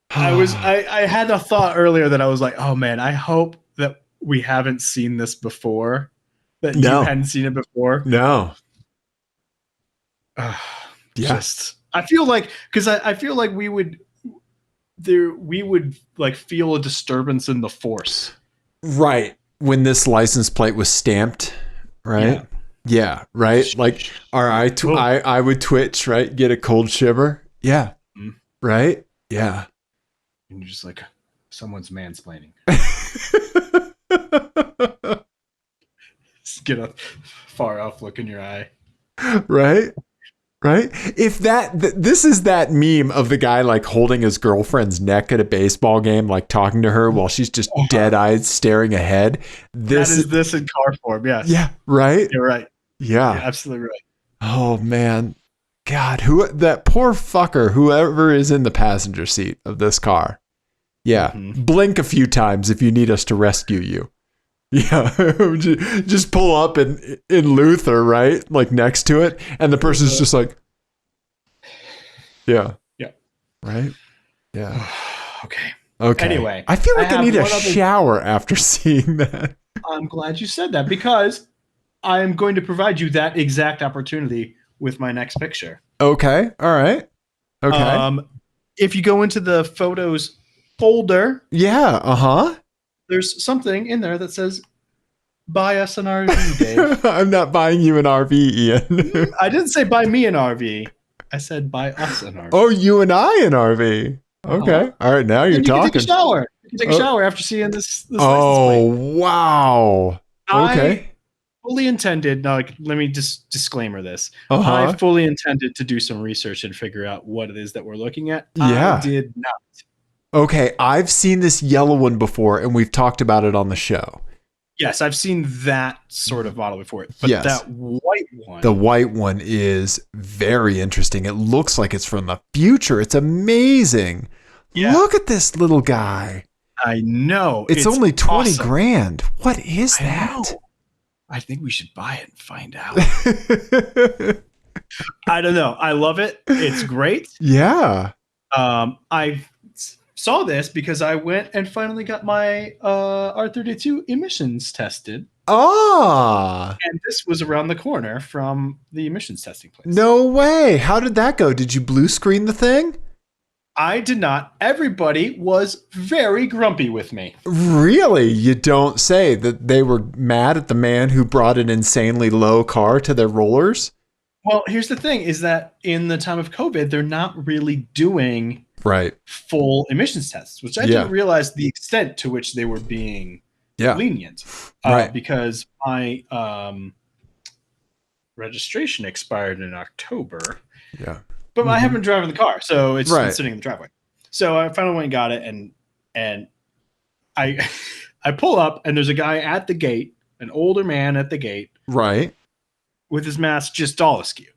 I had a thought earlier that I was like, oh man, I hope that we haven't seen this before. That you hadn't seen it before. No. Just I feel like because I feel like we would like feel a disturbance in the force. Right. When this license plate was stamped, right? Yeah, right? Like I would twitch, right? Get a cold shiver. Yeah. Mm-hmm. Right? Yeah. And you're just like, someone's mansplaining. Just get a far off look in your eye. Right? Right? If this is that meme of the guy like holding his girlfriend's neck at a baseball game, like talking to her while she's just dead-eyed staring ahead. That is this in car form, yes. Yeah, right? You're right. Yeah. You're absolutely right. Oh man. God, that poor fucker, whoever is in the passenger seat of this car. Yeah. Mm-hmm. Blink a few times if you need us to rescue you. Yeah. Just pull up in Luther, right? Like next to it. And the person's just like, yeah. Yeah. Right? Yeah. Okay. Anyway. I feel like I need a shower after seeing that. I'm glad you said that because I'm going to provide you that exact opportunity with my next picture. Okay. All right. Okay. If you go into the photos folder. Yeah. There's something in there that says, buy us an RV, Dave. I'm not buying you an RV, Ian. I didn't say buy me an RV. I said buy us an RV. Oh, you and I an RV. Okay. All right. Now you're talking. You can take a shower. You can take a shower after seeing this oh, wow. Okay. I fully intended. Now, let me just disclaimer this. I fully intended to do some research and figure out what it is that we're looking at. Yeah. I did not. Okay. I've seen this yellow one before, and we've talked about it on the show. Yes, I've seen that sort of model before. But that white one. The white one is very interesting. It looks like it's from the future. It's amazing. Yeah. Look at this little guy. I know. It's only 20 grand. What is that? I think we should buy it and find out. I don't know. I love it. It's great. Yeah. I saw this because I went and finally got my R32 emissions tested. And this was around the corner from the emissions testing place. No way. How did that go? Did you blue screen the thing? I did not. Everybody was very grumpy with me. Really? You don't say that they were mad at the man who brought an insanely low car to their rollers? Well, here's the thing is that in the time of COVID, they're not really doing full emissions tests, which I didn't realize the extent to which they were being lenient. Because my registration expired in October. Yeah. But I haven't been driving the car, so it's been sitting in the driveway. So I finally went and got it, and I I pull up, and there's a guy at the gate, an older man at the gate, with his mask just all askew.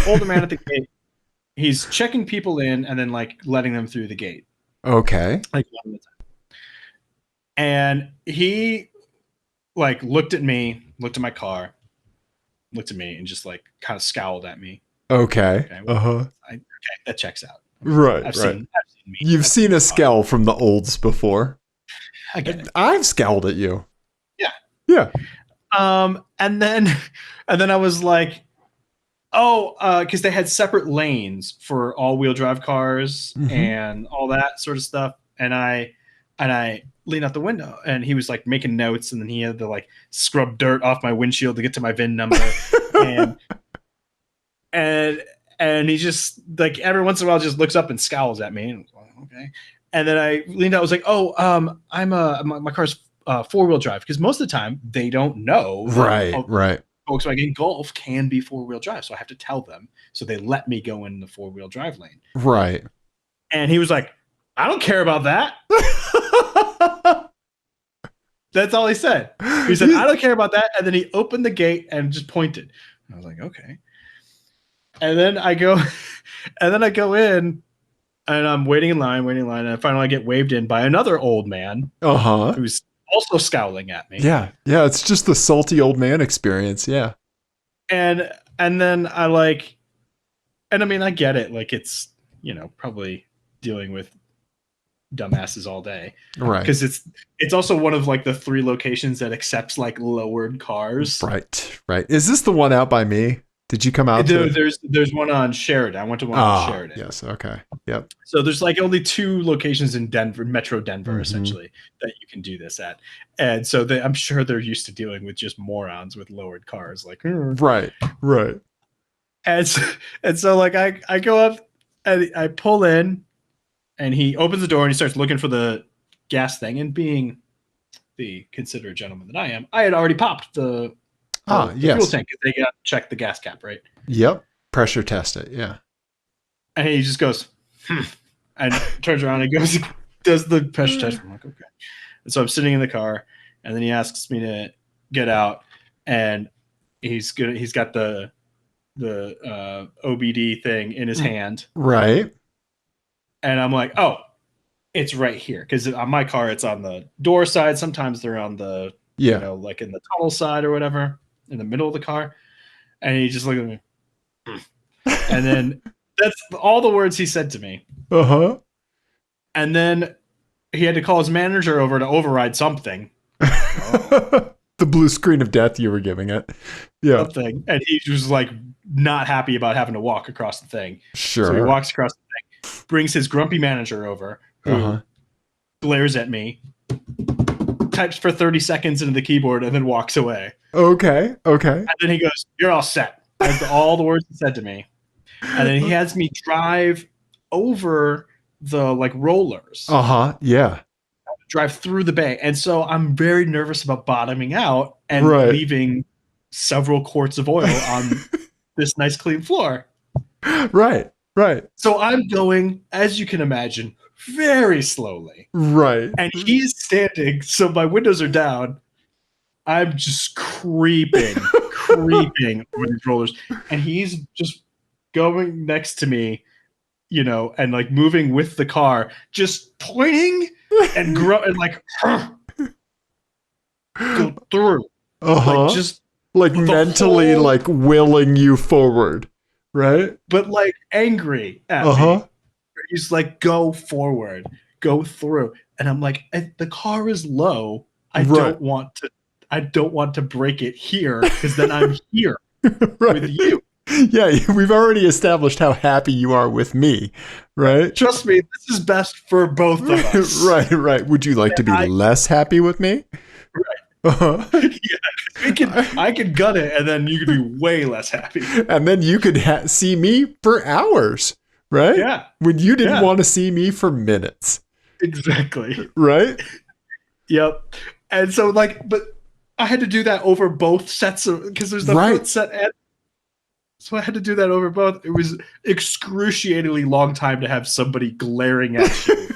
Older man at the gate. He's checking people in and then like letting them through the gate. Okay. Like one at a time. And he like looked at me, looked at my car, looked at me, and just like kind of scowled at me. Okay. Okay, that checks out. I've seen You've seen a scowl from the olds before. I get it. I've scowled at you. Yeah. Yeah. And then I was like, because they had separate lanes for all-wheel drive cars and all that sort of stuff. And I leaned out the window, and he was like making notes, and then he had to like scrub dirt off my windshield to get to my VIN number, and he just like every once in a while just looks up and scowls at me. And okay. And then I leaned out. I was like, my car's 4-wheel drive, because most of the time they don't know. Right. Volkswagen Golf can be 4-wheel drive, so I have to tell them. So they let me go in the 4-wheel drive lane. Right. And he was like, I don't care about that. That's all he said. He said, I don't care about that. And then he opened the gate and just pointed. And I was like, okay. And then I go in and I'm waiting in line. And I finally get waved in by another old man who's also scowling at me. Yeah. Yeah. It's just the salty old man experience. Yeah. And then I mean, I get it. Like, it's, probably dealing with dumbasses all day, right? Because it's also one of like the 3 locations that accepts like lowered cars. Right. Is this the one out by me? Did you come out? There's one on Sheridan. I went to one on Sheridan. Yes. Okay. Yep. So there's like only 2 locations in Denver, Metro Denver, essentially, that you can do this at. And so I'm sure they're used to dealing with just morons with lowered cars. Like, right. And so like I go up and I pull in. And he opens the door and he starts looking for the gas thing. And being the considerate gentleman that I am, I had already popped the fuel tank. They got to check the gas cap, right? Yep. Pressure test it. Yeah. And he just goes, and turns around and goes, does the pressure test. I'm like, okay. And so I'm sitting in the car, and then he asks me to get out, and he's got the OBD thing in his hand. Right. And I'm like, oh, it's right here. Because on my car, it's on the door side. Sometimes they're on the, like in the tunnel side or whatever, in the middle of the car. And he just looked at me. And then that's all the words he said to me. And then he had to call his manager over to override something. The blue screen of death you were giving it. Yeah. Something. And he was like not happy about having to walk across the thing. Sure. So he walks across the thing. Brings his grumpy manager over, who glares at me, types for 30 seconds into the keyboard, and then walks away. Okay. And then he goes, "You're all set." That's all the words he said to me. And then he has me drive over the like rollers. Yeah. Drive through the bay. And so I'm very nervous about bottoming out and leaving several quarts of oil on this nice clean floor. Right. So I'm going, as you can imagine, very slowly. Right. And he's standing, so my windows are down. I'm just creeping over these rollers. And he's just going next to me, and like moving with the car, just pointing and like, go through. Like just like mentally like willing you forward. Right? But like angry at me. He's like, go forward, go through. And I'm like, the car is low. I don't want to break it here, because then I'm here with you. Yeah, we've already established how happy you are with me, right? Trust me, this is best for both of us. Right. Would you like to be less happy with me? Right. I could gut it, and then you could be way less happy. And then you could see me for hours, right? Yeah. When you didn't want to see me for minutes. Exactly. Right? Yep. And so, but I had to do that over both sets because there's the front set and. So I had to do that over both. It was excruciatingly long time to have somebody glaring at you,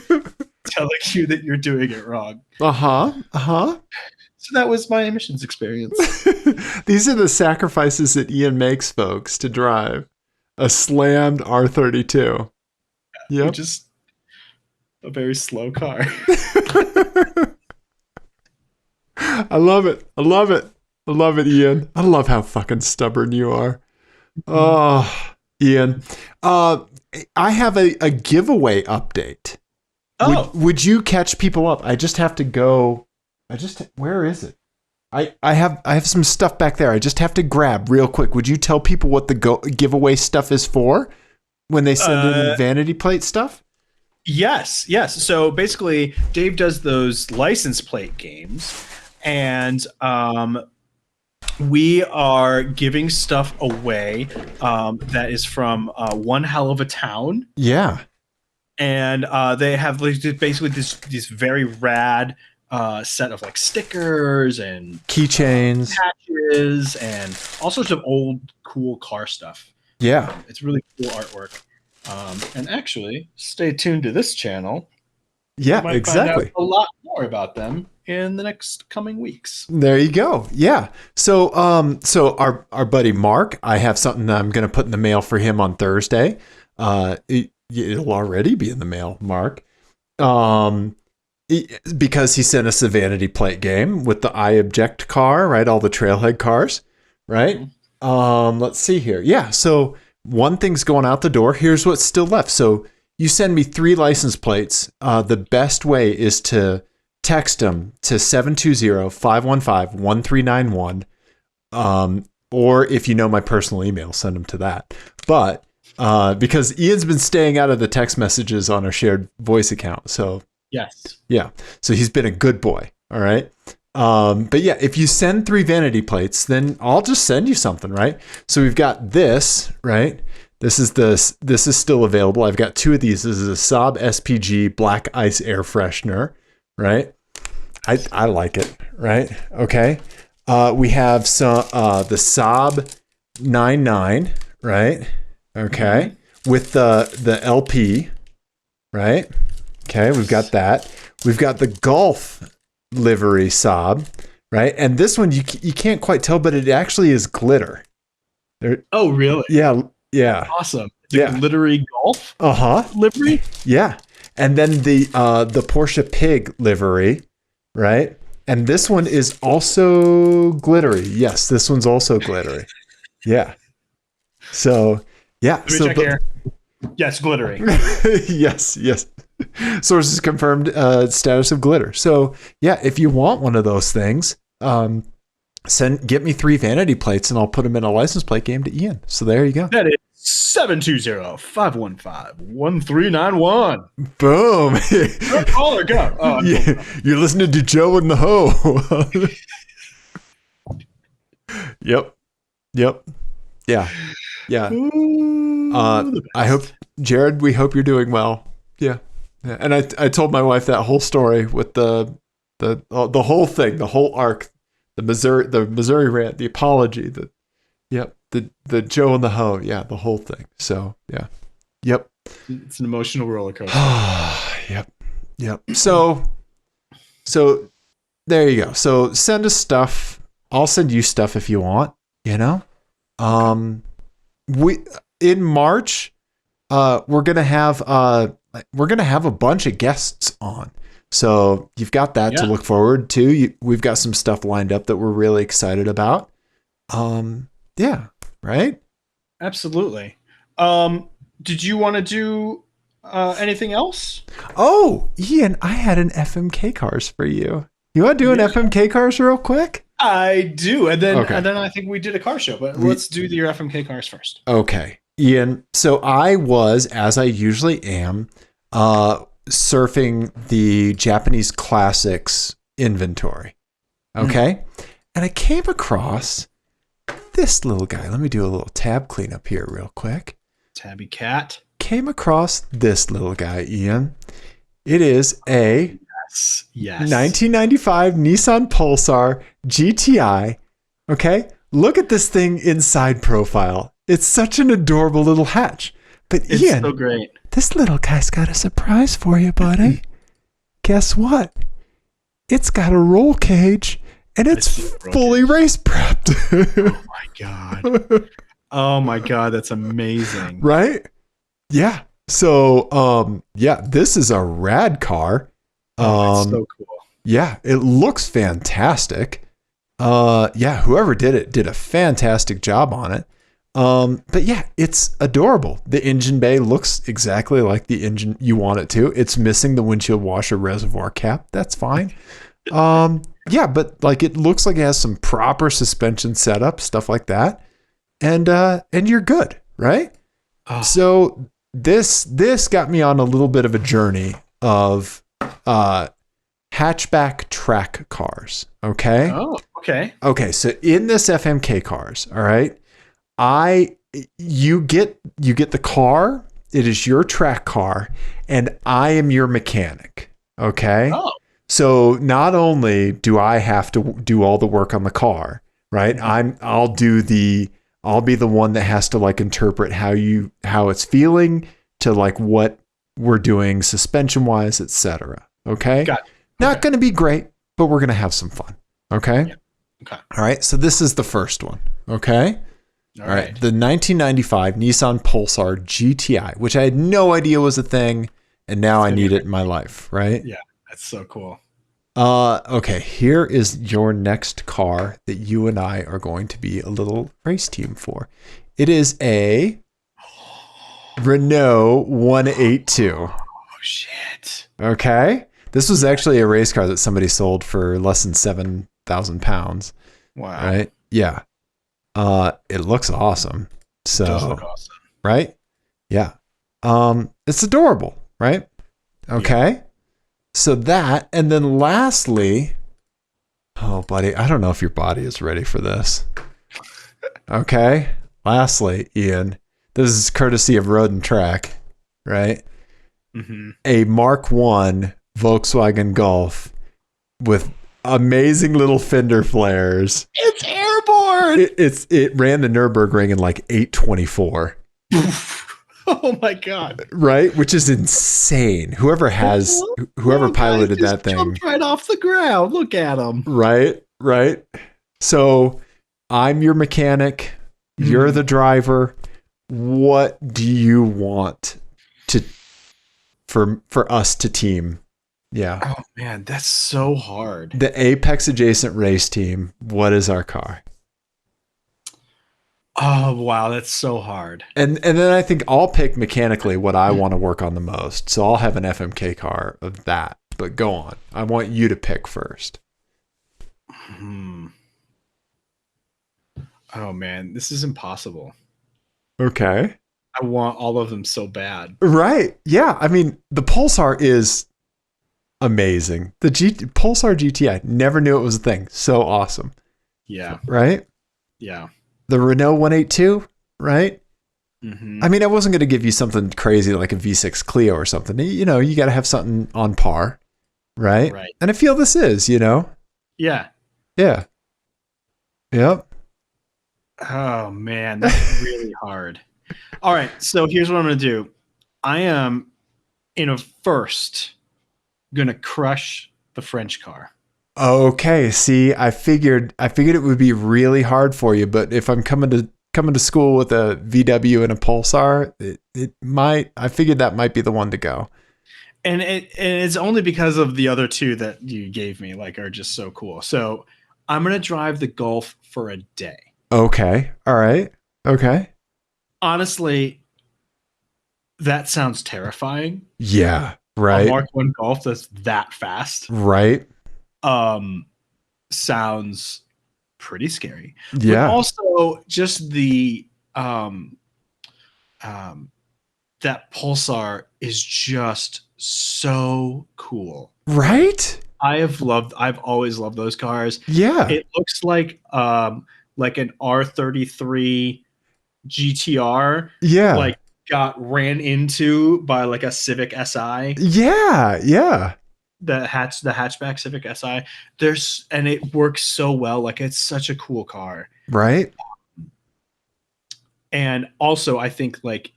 telling you that you're doing it wrong. So that was my emissions experience. These are the sacrifices that Ian makes, folks, to drive a slammed R32. Yeah, just a very slow car. I love it, Ian. I love how fucking stubborn you are. Oh, Ian. I have a giveaway update. Oh. Would you catch people up? I just have to go. Where is it? I have some stuff back there. I just have to grab real quick. Would you tell people what the giveaway stuff is for when they send in vanity plate stuff? Yes. So basically, Dave does those license plate games, and we are giving stuff away that is from One Hell of a Town. Yeah. And they have basically these very rad set of like stickers and keychains, patches, and all sorts of old cool car stuff. Yeah. It's really cool artwork. And actually, stay tuned to this channel. Yeah, you might exactly. Find out a lot more about them in the next coming weeks. There you go. Yeah. So, so our buddy Mark, I have something that I'm going to put in the mail for him on Thursday. It'll already be in the mail, Mark. Because he sent us a vanity plate game with the I Object car, right? All the trailhead cars, right? Mm-hmm. Let's see here. Yeah. So one thing's going out the door. Here's what's still left. So you send me 3 license plates. The best way is to text them to 720-515-1391. Or if you know my personal email, send them to that. But because Ian's been staying out of the text messages on our shared voice account. So yes. Yeah. So he's been a good boy. All right. But yeah, if you send 3 vanity plates, then I'll just send you something, right? So we've got this, right? This is still available. I've got 2 of these. This is a Saab SPG Black Ice Air Freshener, right? I like it, right? Okay. We have some the Saab 99, right? Okay. Mm-hmm. With the LP, right? Okay, we've got that. We've got the Golf livery Saab, right? And this one you can't quite tell, but it actually is glitter. Oh, really? Yeah. Yeah. Awesome. It's a glittery Golf livery? Yeah. And then the Porsche Pig livery, right? And this one is also glittery. Yes, this one's also glittery. Yeah. So, yeah. Let me check here. Yes, glittery. Yes. Sources confirmed status of glitter. So, yeah, if you want one of those things, get me 3 vanity plates and I'll put them in a license plate game to Ian. So there you go. That is 720-515-1391. Boom. Caller, go. Oh, you're listening to Joe and the Ho. Yep. Yeah. I hope, Jared, we hope you're doing well. Yeah. And I told my wife that whole story with the whole thing, the whole arc, the Missouri rant, the apology, the Joe and the Ho, the whole thing. So yep. It's an emotional roller coaster. Yep. So there you go. So send us stuff. I'll send you stuff if you want. We in March, we're gonna have a bunch of guests on. So you've got that to look forward to. We've got some stuff lined up that we're really excited about. Yeah, right? Absolutely. Did you want to do anything else? Oh, Ian, I had an FMK cars for you. You want to do an FMK cars real quick? I do. And then I think we did a car show, but let's do your FMK cars first. Okay. Ian, so I was, as I usually am, surfing the Japanese classics inventory. Okay. And I came across this little guy. Let me do a little tab cleanup here real quick. Tabby cat. Came across this little guy, Ian. It is a 1995 Nissan Pulsar Gti. Okay. Look at this thing inside profile. It's such an adorable little hatch. But it's Ian, so great. This little guy's got a surprise for you, buddy. Guess what? It's got a roll cage and it's fully race prepped. Oh my God. That's amazing. Right? Yeah. So, this is a rad car. It's so cool. Yeah, it looks fantastic. Whoever did it did a fantastic job on it. But yeah, it's adorable. The engine bay looks exactly like the engine you want it to. It's missing the windshield washer reservoir cap. That's fine. But like it looks like it has some proper suspension setup, stuff like that. And you're good, right? So this got me on a little bit of a journey of hatchback track cars. Okay. Oh, okay. Okay. So in this FMK cars, all right, you get the car. It is your track car, and I am your mechanic. Okay. Oh. So not only do I have to do all the work on the car, right? I'll be the one that has to like interpret how it's feeling to like what we're doing suspension wise, etc. Okay. Not going to be great, but we're going to have some fun. Okay. Yeah. Okay. All right. So this is the first one. Okay. All right. The 1995 Nissan Pulsar GTI, which I had no idea was a thing, and now I need it in my life. Right. Yeah. That's so cool. Okay. Here is your next car that you and I are going to be a little race team for. It is a Renault 182. Oh shit. Okay. This was actually a race car that somebody sold for less than 7,000 pounds. Wow. Right? Yeah. It looks awesome. So, it does look awesome. Right? Yeah. It's adorable, right? Okay. Yeah. So that, and then lastly, oh buddy, I don't know if your body is ready for this. Okay. Lastly, Ian, this is courtesy of Road and Track, right? Mm-hmm. A Mark I Volkswagen Golf with amazing little fender flares. It's airborne. It ran the Nürburgring in like 824. Oh my god! Right, which is insane. Whoever piloted that thing jumped right off the ground. Look at him. Right. So I'm your mechanic. You're the driver. What do you want for us to team? Yeah. Oh man, that's so hard. The Apex adjacent race team. What is our car? Oh wow, that's so hard. And then I think I'll pick mechanically what I want to work on the most. So I'll have an FMK car of that. But go on. I want you to pick first. Oh man, this is impossible. Okay. I want all of them so bad. Right. Yeah. I mean, the Pulsar is amazing. The Pulsar GTI, never knew it was a thing. So awesome. Yeah. Right? Yeah. The Renault 182, right? Mm-hmm. I mean, I wasn't going to give you something crazy like a V6 Clio or something. You know, you got to have something on par, right? Right. And I feel this is, you know? Yeah. Yeah. Yep. Oh man, that's really hard. All right, so here's what I'm going to do. I am in a first going to crush the French car. Okay. See, I figured it would be really hard for you, but if I'm coming to school with a VW and a Pulsar, it might. I figured that might be the one to go. And it's only because of the other two that you gave me, like, are just so cool. So I'm gonna drive the Golf for a day. Okay. All right. Okay. Honestly, that sounds terrifying. Yeah. Right. A Mark I Golf that's that fast. Right. Sounds pretty scary. Yeah. But also just the that Pulsar is just so cool. Right? I've always loved those cars. Yeah. It looks like an R33 GTR. Yeah. Like got ran into by like a Civic Si. Yeah. Yeah. The hatchback Civic Si. And it works so well. Like it's such a cool car. Right. And also I think like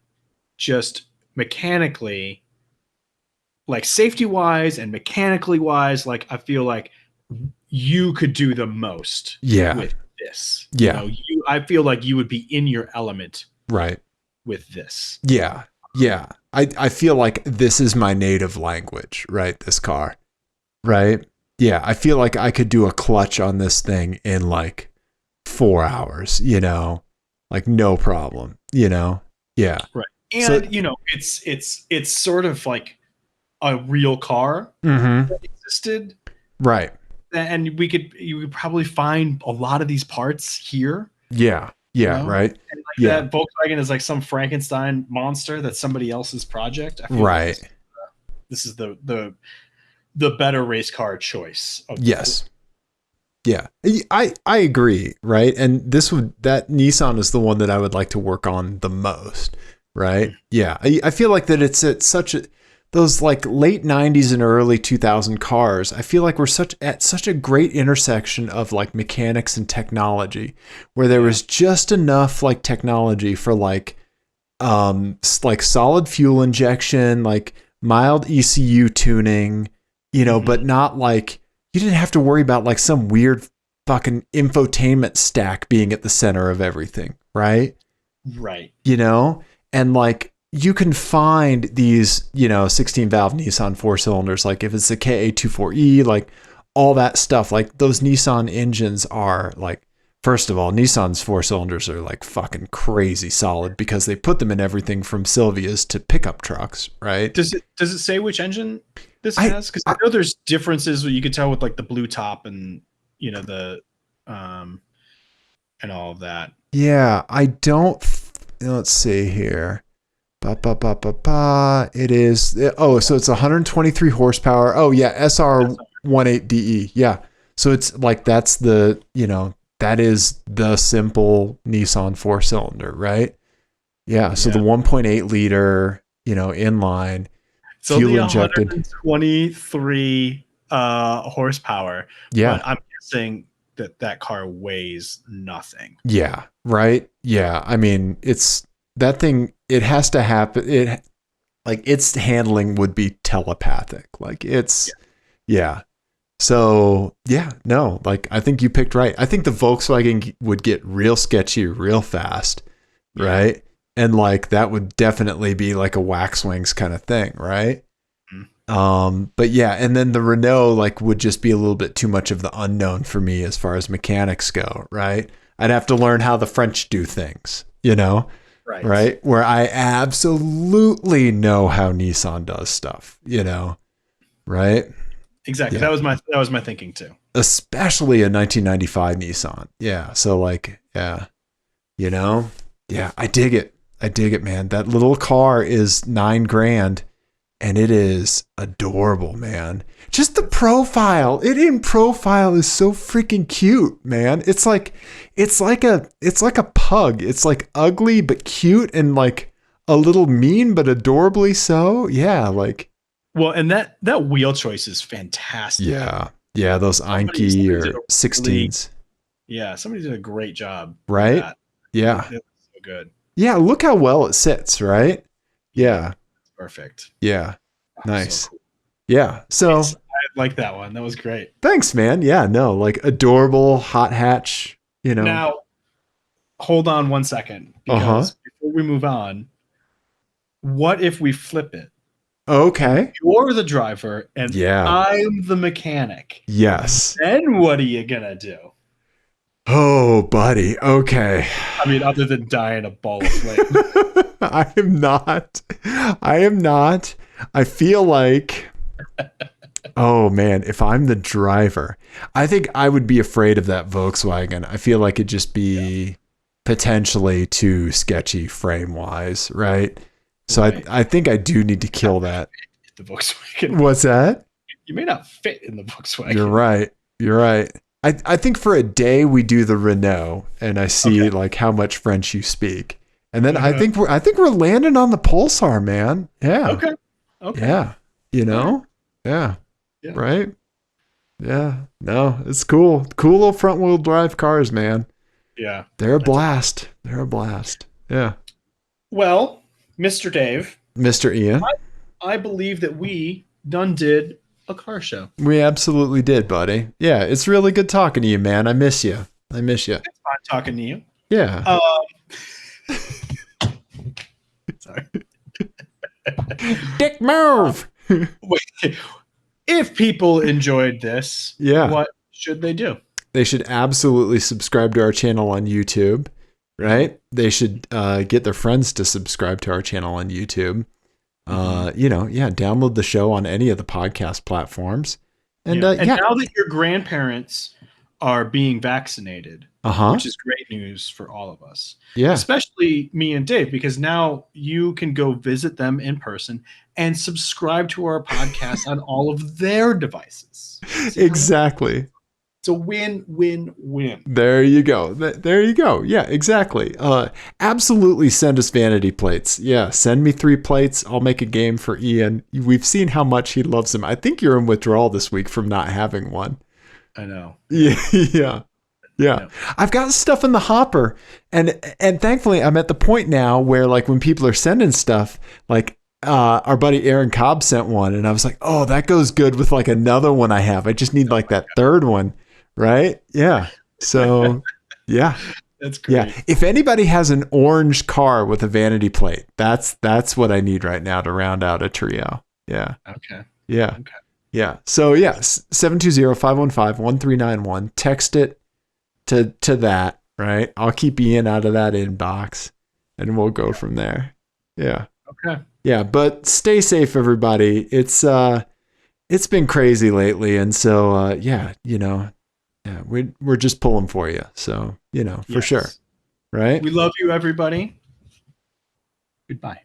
just mechanically, like safety wise and mechanically wise, like I feel like you could do the most with this. Yeah. You know, I feel like you would be in your element right with this. Yeah. Yeah. I feel like this is my native language, right? This car. Right? Yeah. I feel like I could do a clutch on this thing in like 4 hours, you know, like no problem, you know? Yeah. Right. And you know, it's sort of like a real car that existed. Right. And you would probably find a lot of these parts here. Yeah. Yeah. You know? Right. And like that Volkswagen is like some Frankenstein monster that's somebody else's project. I feel right. Like this is the better race car choice. Yes. Yeah. I agree. Right. And that Nissan is the one that I would like to work on the most. Right. Yeah. I feel like that it's at such a, those like late 90s and early 2000 cars, I feel like we're at such a great intersection of like mechanics and technology, where there was just enough like technology for like solid fuel injection, like mild ECU tuning, but not like, you didn't have to worry about like some weird fucking infotainment stack being at the center of everything, right? Right. And like, you can find these, 16 valve Nissan 4-cylinders, like if it's the KA24E, like all that stuff, like those Nissan engines are like, first of all, Nissan's 4-cylinders are like fucking crazy solid because they put them in everything from Silvias to pickup trucks, right? Does it say which engine this has? Because I know there's differences where you could tell with like the blue top and the and all of that. Yeah, I don't. Let's see here. It is. So it's 123 horsepower. Oh yeah, SR18DE. Yeah. So it's like that's the that is the simple Nissan 4-cylinder, right? Yeah. So the 1.8 liter, inline, so fuel injected, 123 horsepower. Yeah. But I'm guessing that car weighs nothing. Yeah. Right. Yeah. I mean, it's that thing. It has to happen. Its handling would be telepathic. Like it's, yeah. So yeah, no, like I think you picked right. I think the Volkswagen would get real sketchy real fast, right? And like that would definitely be like a wax wings kind of thing, right? Mm-hmm. But yeah, and then the Renault like would just be a little bit too much of the unknown for me as far as mechanics go, right? I'd have to learn how the French do things, right? Where I absolutely know how Nissan does stuff, right? Exactly. Yeah. That was my thinking too. Especially a 1995 Nissan. Yeah. So like, yeah, I dig it, man. That little car is $9,000 and it is adorable, man. Just the profile. It in profile is so freaking cute, man. It's like a pug. It's like ugly but cute and like a little mean but adorably so. Yeah, like. Well, and that wheel choice is fantastic. Yeah. Yeah, those Anki or 16s. Somebody did a great job. Right? Yeah. It was so good. Yeah, look how well it sits, right? Yeah. Perfect. Yeah. Nice. So cool. Yeah. So I like that one. That was great. Thanks, man. Yeah, no, like adorable hot hatch, Now, hold on one second because before we move on, what if we flip it? Okay. You're the driver and I'm the mechanic. Yes. Then what are you gonna do? Oh, buddy. Okay. I mean, other than die in a ball of flame. I am not. I feel like, oh man, if I'm the driver, I think I would be afraid of that Volkswagen. I feel like it'd just be potentially too sketchy frame wise, right? So I think I do need to kill that. The Volkswagen. What's that? You may not fit in the Volkswagen. You're right. I think for a day we do the Renault and I see like how much French you speak. And then I think we're landing on the Pulsar, man. Yeah. Okay. Yeah. Yeah. Right? Yeah. No, it's cool. Cool little front wheel drive cars, man. Yeah. They're a blast. Yeah. Well, Mr. Dave. Mr. Ian. I believe that we done did a car show. We absolutely did, buddy. Yeah, it's really good talking to you, man. I miss you. It's fun talking to you. Yeah. Sorry. Dick move. If people enjoyed this, what should they do? They should absolutely subscribe to our channel on YouTube, right? They should get their friends to subscribe to our channel on YouTube. Download the show on any of the podcast platforms. And now that your grandparents are being vaccinated, which is great news for all of us. Yeah. Especially me and Dave, because now you can go visit them in person and subscribe to our podcast on all of their devices. Exactly. It's a win-win-win. There you go. There you go. Yeah, exactly. Absolutely send us vanity plates. Yeah, send me 3 plates. I'll make a game for Ian. We've seen how much he loves them. I think you're in withdrawal this week from not having one. I know. Yeah. I've got stuff in the hopper, and thankfully I'm at the point now where, like, when people are sending stuff, like our buddy Aaron Cobb sent one, and I was like, oh, that goes good with like another one I have. I just need like that third one, right? Yeah. So yeah. That's great. Yeah. If anybody has an orange car with a vanity plate, that's what I need right now to round out a trio. Yeah. Okay. Yeah. Okay. Yeah. So yeah, 720-515-1391. Text it to that, right? I'll keep Ian out of that inbox and we'll go from there. Yeah. Okay. Yeah, but stay safe, everybody. It's been crazy lately, and so yeah, we're just pulling for you. So, for sure. Right? We love you, everybody. Goodbye.